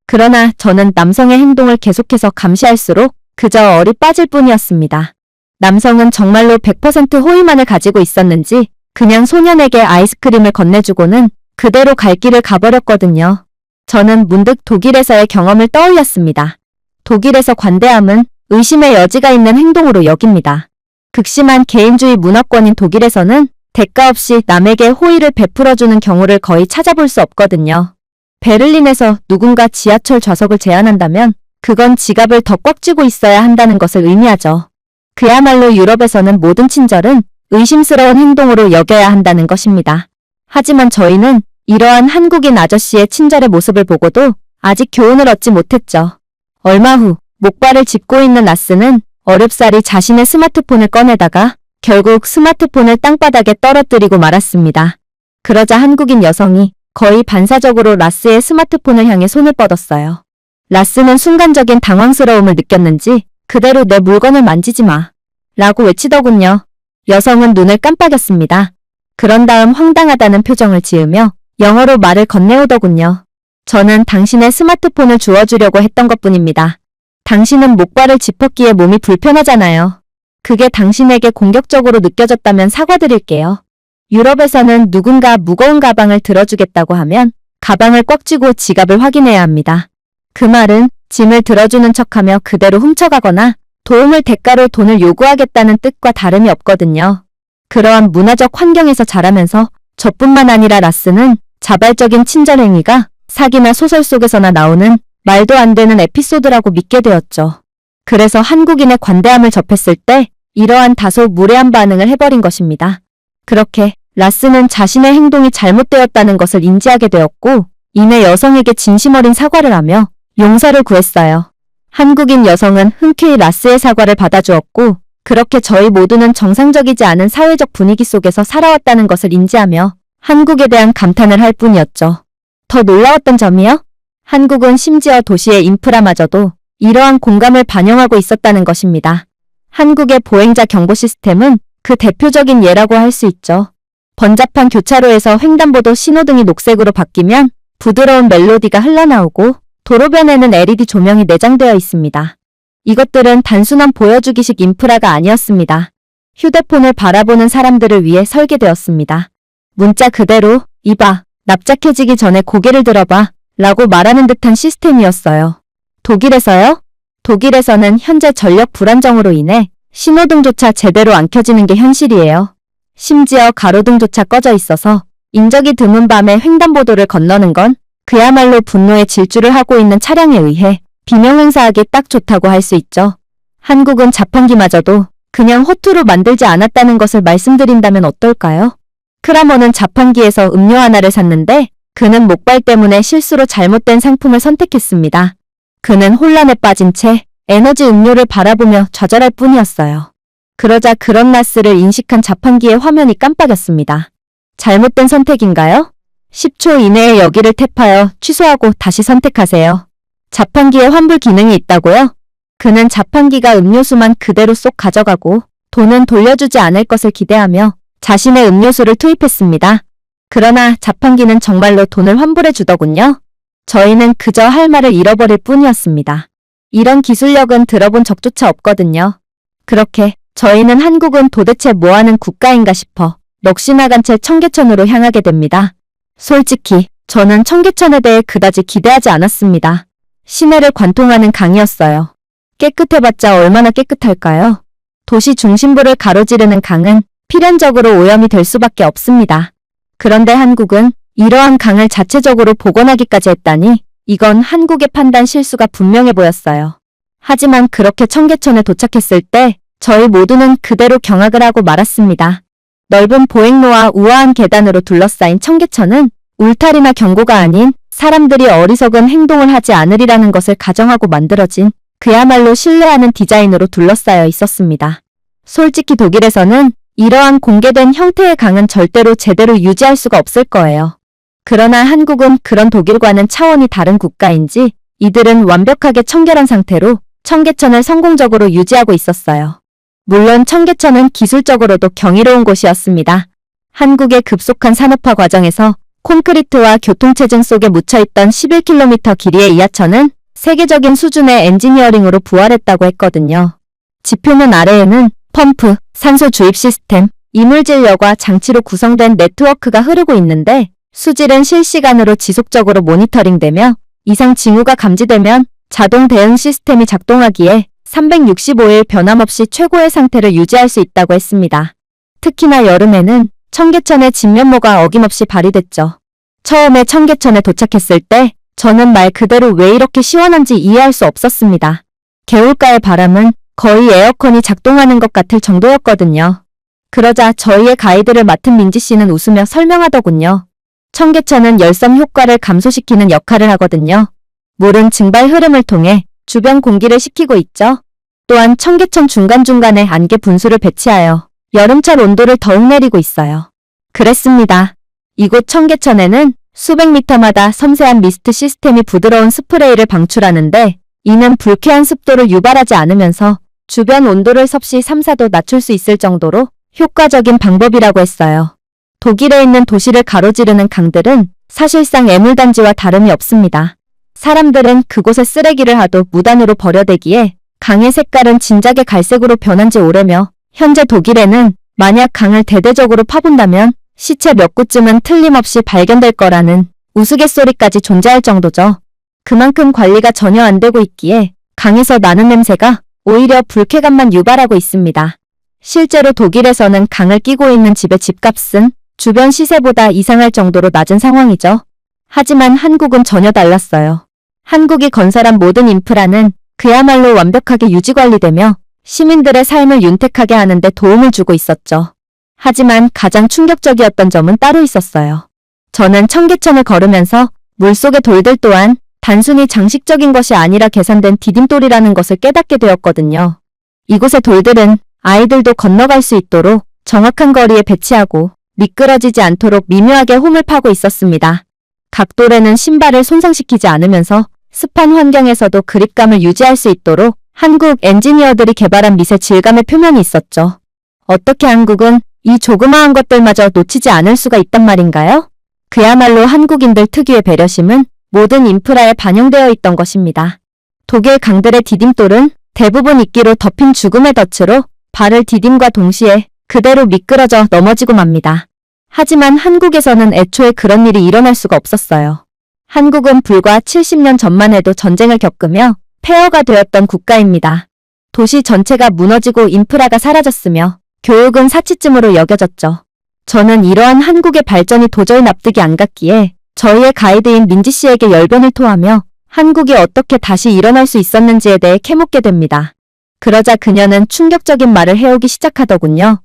그러나 저는 남성의 행동을 계속해서 감시할수록 그저 얼이 빠질 뿐이었습니다. 남성은 정말로 100% 호의만을 가지고 있었는지 그냥 소년에게 아이스크림을 건네주고는 그대로 갈 길을 가버렸거든요. 저는 문득 독일에서의 경험을 떠올렸습니다. 독일에서 관대함은 의심의 여지가 있는 행동으로 여깁니다. 극심한 개인주의 문화권인 독일에서는 대가 없이 남에게 호의를 베풀어주는 경우를 거의 찾아볼 수 없거든요. 베를린에서 누군가 지하철 좌석을 제한한다면 그건 지갑을 더 꽉 쥐고 있어야 한다는 것을 의미하죠. 그야말로 유럽에서는 모든 친절은 의심스러운 행동으로 여겨야 한다는 것입니다. 하지만 저희는 이러한 한국인 아저씨의 친절의 모습을 보고도 아직 교훈을 얻지 못했죠. 얼마 후 목발을 짚고 있는 라스는 어렵사리 자신의 스마트폰을 꺼내다가 결국 스마트폰을 땅바닥에 떨어뜨리고 말았습니다. 그러자 한국인 여성이 거의 반사적으로 라스의 스마트폰을 향해 손을 뻗었어요. 라스는 순간적인 당황스러움을 느꼈는지 그대로 내 물건을 만지지 마 라고 외치더군요. 여성은 눈을 깜빡였습니다. 그런 다음 황당하다는 표정을 지으며 영어로 말을 건네오더군요. 저는 당신의 스마트폰을 주워주려고 했던 것뿐입니다. 당신은 목발을 짚었기에 몸이 불편하잖아요. 그게 당신에게 공격적으로 느껴졌다면 사과드릴게요. 유럽에서는 누군가 무거운 가방을 들어주겠다고 하면 가방을 꽉 쥐고 지갑을 확인해야 합니다. 그 말은 짐을 들어주는 척하며 그대로 훔쳐가거나 도움을 대가로 돈을 요구하겠다는 뜻과 다름이 없거든요. 그러한 문화적 환경에서 자라면서 저뿐만 아니라 라스는 자발적인 친절 행위가 사기나 소설 속에서나 나오는 말도 안 되는 에피소드라고 믿게 되었죠. 그래서 한국인의 관대함을 접했을 때 이러한 다소 무례한 반응을 해버린 것입니다. 그렇게 라스는 자신의 행동이 잘못되었다는 것을 인지하게 되었고 이내 여성에게 진심 어린 사과를 하며 용서를 구했어요. 한국인 여성은 흔쾌히 라스의 사과를 받아주었고, 그렇게 저희 모두는 정상적이지 않은 사회적 분위기 속에서 살아왔다는 것을 인지하며 한국에 대한 감탄을 할 뿐이었죠. 더 놀라웠던 점이요? 한국은 심지어 도시의 인프라마저도 이러한 공감을 반영하고 있었다는 것입니다. 한국의 보행자 경보 시스템은 그 대표적인 예라고 할 수 있죠. 번잡한 교차로에서 횡단보도 신호등이 녹색으로 바뀌면 부드러운 멜로디가 흘러나오고 도로변에는 LED 조명이 내장되어 있습니다. 이것들은 단순한 보여주기식 인프라가 아니었습니다. 휴대폰을 바라보는 사람들을 위해 설계되었습니다. 문자 그대로 이봐, 납작해지기 전에 고개를 들어봐 라고 말하는 듯한 시스템이었어요. 독일에서요? 독일에서는 현재 전력 불안정으로 인해 신호등조차 제대로 안 켜지는 게 현실이에요. 심지어 가로등조차 꺼져 있어서 인적이 드문 밤에 횡단보도를 건너는 건 그야말로 분노의 질주를 하고 있는 차량에 의해 비명행사하기 딱 좋다고 할 수 있죠. 한국은 자판기마저도 그냥 허투루 만들지 않았다는 것을 말씀드린다면 어떨까요? 크라머는 자판기에서 음료 하나를 샀는데 그는 목발 때문에 실수로 잘못된 상품을 선택했습니다. 그는 혼란에 빠진 채 에너지 음료를 바라보며 좌절할 뿐이었어요. 그러자 그런 라스를 인식한 자판기의 화면이 깜빡였습니다. 잘못된 선택인가요? 10초 이내에 여기를 탭하여 취소하고 다시 선택하세요. 자판기에 환불 기능이 있다고요? 그는 자판기가 음료수만 그대로 쏙 가져가고 돈은 돌려주지 않을 것을 기대하며 자신의 음료수를 투입했습니다. 그러나 자판기는 정말로 돈을 환불해 주더군요. 저희는 그저 할 말을 잃어버릴 뿐이었습니다. 이런 기술력은 들어본 적조차 없거든요. 그렇게 저희는 한국은 도대체 뭐하는 국가인가 싶어 넋이 나간 채 청계천으로 향하게 됩니다. 솔직히 저는 청계천에 대해 그다지 기대하지 않았습니다. 시내를 관통하는 강이었어요. 깨끗해봤자 얼마나 깨끗할까요? 도시 중심부를 가로지르는 강은 필연적으로 오염이 될 수밖에 없습니다. 그런데 한국은 이러한 강을 자체적으로 복원하기까지 했다니 이건 한국의 판단 실수가 분명해 보였어요. 하지만 그렇게 청계천에 도착했을 때 저희 모두는 그대로 경악을 하고 말았습니다. 넓은 보행로와 우아한 계단으로 둘러싸인 청계천은 울타리나 경고가 아닌 사람들이 어리석은 행동을 하지 않으리라는 것을 가정하고 만들어진 그야말로 신뢰하는 디자인으로 둘러싸여 있었습니다. 솔직히 독일에서는 이러한 공개된 형태의 강은 절대로 제대로 유지할 수가 없을 거예요. 그러나 한국은 그런 독일과는 차원이 다른 국가인지 이들은 완벽하게 청결한 상태로 청계천을 성공적으로 유지하고 있었어요. 물론 청계천은 기술적으로도 경이로운 곳이었습니다. 한국의 급속한 산업화 과정에서 콘크리트와 교통체증 속에 묻혀있던 11km 길이의 이하천은 세계적인 수준의 엔지니어링으로 부활했다고 했거든요. 지표면 아래에는 펌프, 산소 주입 시스템, 이물질여과 장치로 구성된 네트워크가 흐르고 있는데 수질은 실시간으로 지속적으로 모니터링되며 이상 징후가 감지되면 자동 대응 시스템이 작동하기에 365일 변함없이 최고의 상태를 유지할 수 있다고 했습니다. 특히나 여름에는 청계천의 진면모가 어김없이 발휘됐죠. 처음에 청계천에 도착했을 때 저는 말 그대로 왜 이렇게 시원한지 이해할 수 없었습니다. 개울가의 바람은 거의 에어컨이 작동하는 것 같을 정도였거든요. 그러자 저희의 가이드를 맡은 민지 씨는 웃으며 설명하더군요. 청계천은 열섬 효과를 감소시키는 역할을 하거든요. 물은 증발 흐름을 통해 주변 공기를 식히고 있죠. 또한 청계천 중간중간에 안개 분수를 배치하여 여름철 온도를 더욱 내리고 있어요. 그랬습니다. 이곳 청계천에는 수백 미터마다 섬세한 미스트 시스템이 부드러운 스프레이를 방출하는데 이는 불쾌한 습도를 유발하지 않으면서 주변 온도를 섭씨 3, 4도 낮출 수 있을 정도로 효과적인 방법이라고 했어요. 독일에 있는 도시를 가로지르는 강들은 사실상 애물단지와 다름이 없습니다. 사람들은 그곳에 쓰레기를 하도 무단으로 버려대기에 강의 색깔은 진작에 갈색으로 변한 지 오래며 현재 독일에는 만약 강을 대대적으로 파본다면 시체 몇 구쯤은 틀림없이 발견될 거라는 우스갯소리까지 존재할 정도죠. 그만큼 관리가 전혀 안 되고 있기에 강에서 나는 냄새가 오히려 불쾌감만 유발하고 있습니다. 실제로 독일에서는 강을 끼고 있는 집의 집값은 주변 시세보다 이상할 정도로 낮은 상황이죠. 하지만 한국은 전혀 달랐어요. 한국이 건설한 모든 인프라는 그야말로 완벽하게 유지관리되며 시민들의 삶을 윤택하게 하는 데 도움을 주고 있었죠. 하지만 가장 충격적이었던 점은 따로 있었어요. 저는 청계천을 걸으면서 물속의 돌들 또한 단순히 장식적인 것이 아니라 계산된 디딤돌이라는 것을 깨닫게 되었거든요. 이곳의 돌들은 아이들도 건너갈 수 있도록 정확한 거리에 배치하고 미끄러지지 않도록 미묘하게 홈을 파고 있었습니다. 각 돌에는 신발을 손상시키지 않으면서 습한 환경에서도 그립감을 유지할 수 있도록 한국 엔지니어들이 개발한 미세 질감의 표면이 있었죠. 어떻게 한국은 이 조그마한 것들마저 놓치지 않을 수가 있단 말인가요? 그야말로 한국인들 특유의 배려심은 모든 인프라에 반영되어 있던 것입니다. 독일 강들의 디딤돌은 대부분 이끼로 덮인 죽음의 덫으로 발을 디딤과 동시에 그대로 미끄러져 넘어지고 맙니다. 하지만 한국에서는 애초에 그런 일이 일어날 수가 없었어요. 한국은 불과 70년 전만 해도 전쟁을 겪으며 폐허가 되었던 국가입니다. 도시 전체가 무너지고 인프라가 사라졌으며 교육은 사치쯤으로 여겨졌죠. 저는 이러한 한국의 발전이 도저히 납득이 안 갔기에 저희의 가이드인 민지 씨에게 열변을 토하며 한국이 어떻게 다시 일어날 수 있었는지에 대해 캐묻게 됩니다. 그러자 그녀는 충격적인 말을 해오기 시작하더군요.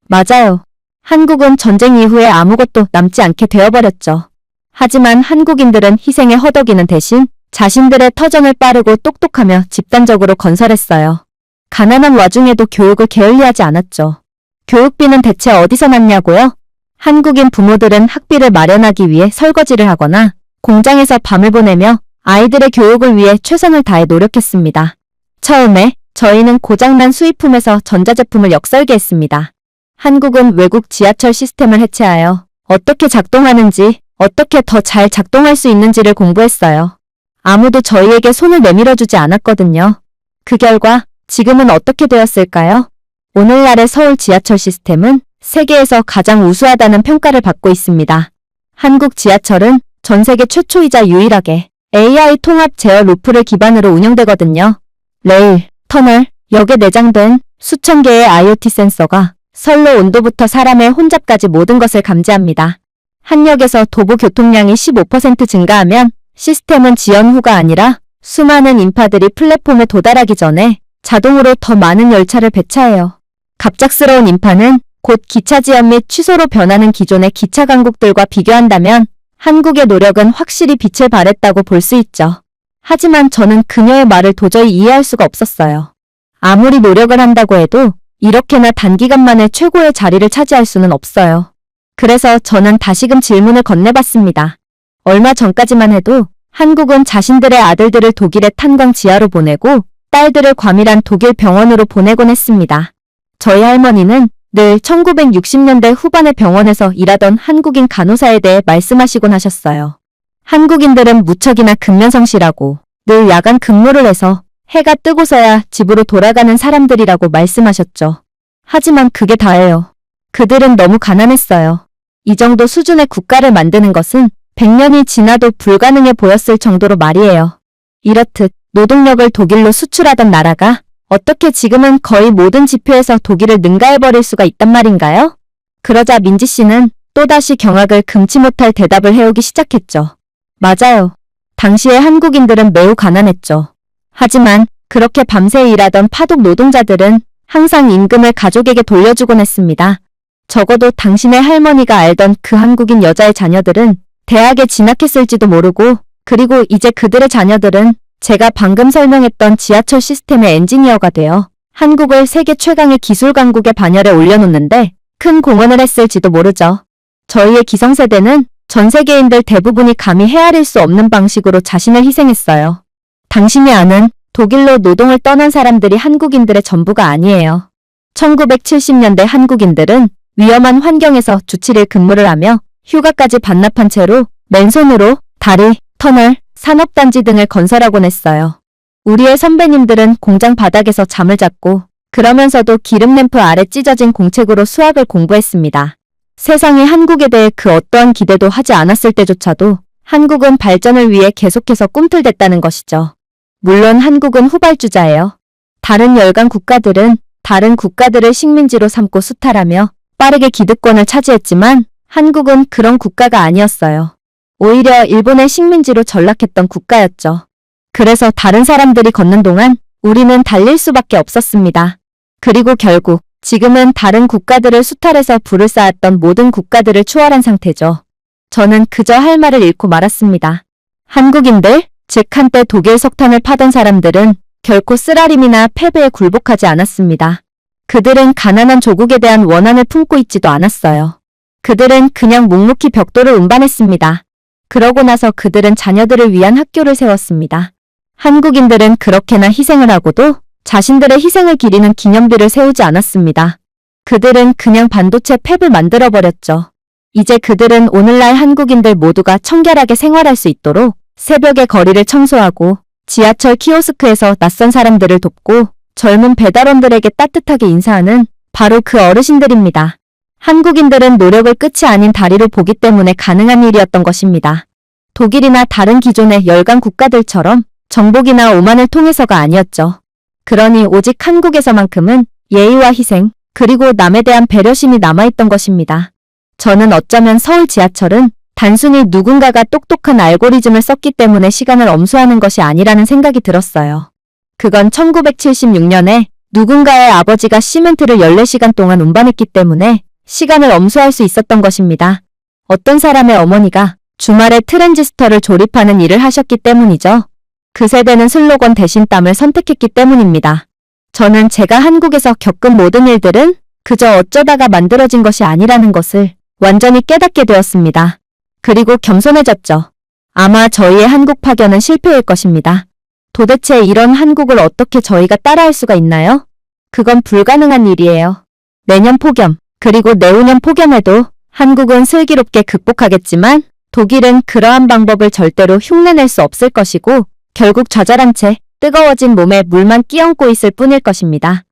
맞아요. 한국은 전쟁 이후에 아무것도 남지 않게 되어버렸죠. 하지만 한국인들은 희생에 허덕이는 대신 자신들의 터전을 빠르고 똑똑하며 집단적으로 건설했어요. 가난한 와중에도 교육을 게을리하지 않았죠. 교육비는 대체 어디서 났냐고요? 한국인 부모들은 학비를 마련하기 위해 설거지를 하거나 공장에서 밤을 보내며 아이들의 교육을 위해 최선을 다해 노력했습니다. 처음에 저희는 고장난 수입품에서 전자제품을 역설계했습니다. 한국은 외국 지하철 시스템을 해체하여 어떻게 작동하는지, 어떻게 더 잘 작동할 수 있는지를 공부했어요. 아무도 저희에게 손을 내밀어주지 않았거든요. 그 결과 지금은 어떻게 되었을까요? 오늘날의 서울 지하철 시스템은 세계에서 가장 우수하다는 평가를 받고 있습니다. 한국 지하철은 전 세계 최초이자 유일하게 AI 통합 제어 루프를 기반으로 운영되거든요. 레일, 터널, 역에 내장된 수천 개의 IoT 센서가 선로 온도부터 사람의 혼잡까지 모든 것을 감지합니다. 한 역에서 도보 교통량이 15% 증가하면 시스템은 지연 후가 아니라 수많은 인파들이 플랫폼에 도달하기 전에 자동으로 더 많은 열차를 배차해요. 갑작스러운 인파는 곧 기차 지연 및 취소로 변하는 기존의 기차 강국들과 비교한다면 한국의 노력은 확실히 빛을 발했다고 볼 수 있죠. 하지만 저는 그녀의 말을 도저히 이해할 수가 없었어요. 아무리 노력을 한다고 해도 이렇게나 단기간 만에 최고의 자리를 차지할 수는 없어요. 그래서 저는 다시금 질문을 건네봤습니다. 얼마 전까지만 해도 한국은 자신들의 아들들을 독일의 탄광 지하로 보내고 딸들을 과밀한 독일 병원으로 보내곤 했습니다. 저희 할머니는 늘 1960년대 후반의 병원에서 일하던 한국인 간호사에 대해 말씀하시곤 하셨어요. 한국인들은 무척이나 근면성실하고 늘 야간 근무를 해서 해가 뜨고서야 집으로 돌아가는 사람들이라고 말씀하셨죠. 하지만 그게 다예요. 그들은 너무 가난했어요. 이 정도 수준의 국가를 만드는 것은 100년이 지나도 불가능해 보였을 정도로 말이에요. 이렇듯 노동력을 독일로 수출하던 나라가 어떻게 지금은 거의 모든 지표에서 독일을 능가해버릴 수가 있단 말인가요? 그러자 민지 씨는 또다시 경악을 금치 못할 대답을 해오기 시작했죠. 맞아요. 당시에 한국인들은 매우 가난했죠. 하지만 그렇게 밤새 일하던 파독 노동자들은 항상 임금을 가족에게 돌려주곤 했습니다. 적어도 당신의 할머니가 알던 그 한국인 여자의 자녀들은 대학에 진학했을지도 모르고, 그리고 이제 그들의 자녀들은 제가 방금 설명했던 지하철 시스템의 엔지니어가 되어 한국을 세계 최강의 기술 강국의 반열에 올려놓는데 큰 공헌을 했을지도 모르죠. 저희의 기성세대는 전 세계인들 대부분이 감히 헤아릴 수 없는 방식으로 자신을 희생했어요. 당신이 아는 독일로 노동을 떠난 사람들이 한국인들의 전부가 아니에요. 1970년대 한국인들은 위험한 환경에서 주 7일 근무를 하며 휴가까지 반납한 채로 맨손으로 다리, 터널, 산업단지 등을 건설하곤 했어요. 우리의 선배님들은 공장 바닥에서 잠을 잤고 그러면서도 기름 램프 아래 찢어진 공책으로 수학을 공부했습니다. 세상이 한국에 대해 그 어떠한 기대도 하지 않았을 때조차도 한국은 발전을 위해 계속해서 꿈틀댔다는 것이죠. 물론 한국은 후발주자예요. 다른 열강 국가들은 다른 국가들을 식민지로 삼고 수탈하며 빠르게 기득권을 차지했지만 한국은 그런 국가가 아니었어요. 오히려 일본의 식민지로 전락했던 국가였죠. 그래서 다른 사람들이 걷는 동안 우리는 달릴 수밖에 없었습니다. 그리고 결국 지금은 다른 국가들을 수탈해서 불을 쌓았던 모든 국가들을 초월한 상태죠. 저는 그저 할 말을 잃고 말았습니다. 한국인들, 즉 한때 독일 석탄을 파던 사람들은 결코 쓰라림이나 패배에 굴복하지 않았습니다. 그들은 가난한 조국에 대한 원한을 품고 있지도 않았어요. 그들은 그냥 묵묵히 벽돌을 운반했습니다. 그러고 나서 그들은 자녀들을 위한 학교를 세웠습니다. 한국인들은 그렇게나 희생을 하고도 자신들의 희생을 기리는 기념비를 세우지 않았습니다. 그들은 그냥 반도체 팹을 만들어버렸죠. 이제 그들은 오늘날 한국인들 모두가 청결하게 생활할 수 있도록 새벽에 거리를 청소하고 지하철 키오스크에서 낯선 사람들을 돕고 젊은 배달원들에게 따뜻하게 인사하는 바로 그 어르신들입니다. 한국인들은 노력을 끝이 아닌 다리로 보기 때문에 가능한 일이었던 것입니다. 독일이나 다른 기존의 열강 국가들처럼 정복이나 오만을 통해서가 아니었죠. 그러니 오직 한국에서만큼은 예의와 희생, 그리고 남에 대한 배려심이 남아있던 것입니다. 저는 어쩌면 서울 지하철은 단순히 누군가가 똑똑한 알고리즘을 썼기 때문에 시간을 엄수하는 것이 아니라는 생각이 들었어요. 그건 1976년에 누군가의 아버지가 시멘트를 14시간 동안 운반했기 때문에 시간을 엄수할 수 있었던 것입니다. 어떤 사람의 어머니가 주말에 트랜지스터를 조립하는 일을 하셨기 때문이죠. 그 세대는 슬로건 대신 땀을 선택했기 때문입니다. 저는 제가 한국에서 겪은 모든 일들은 그저 어쩌다가 만들어진 것이 아니라는 것을 완전히 깨닫게 되었습니다. 그리고 겸손해졌죠. 아마 저희의 한국 파견은 실패일 것입니다. 도대체 이런 한국을 어떻게 저희가 따라할 수가 있나요? 그건 불가능한 일이에요. 내년 폭염, 그리고 내후년 폭염에도 한국은 슬기롭게 극복하겠지만 독일은 그러한 방법을 절대로 흉내낼 수 없을 것이고 결국 좌절한 채 뜨거워진 몸에 물만 끼얹고 있을 뿐일 것입니다.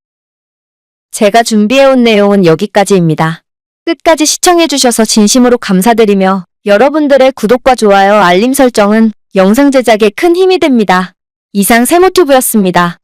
제가 준비해온 내용은 여기까지입니다. 끝까지 시청해주셔서 진심으로 감사드리며 여러분들의 구독과 좋아요, 알림 설정은 영상 제작에 큰 힘이 됩니다. 이상 세모튜브였습니다.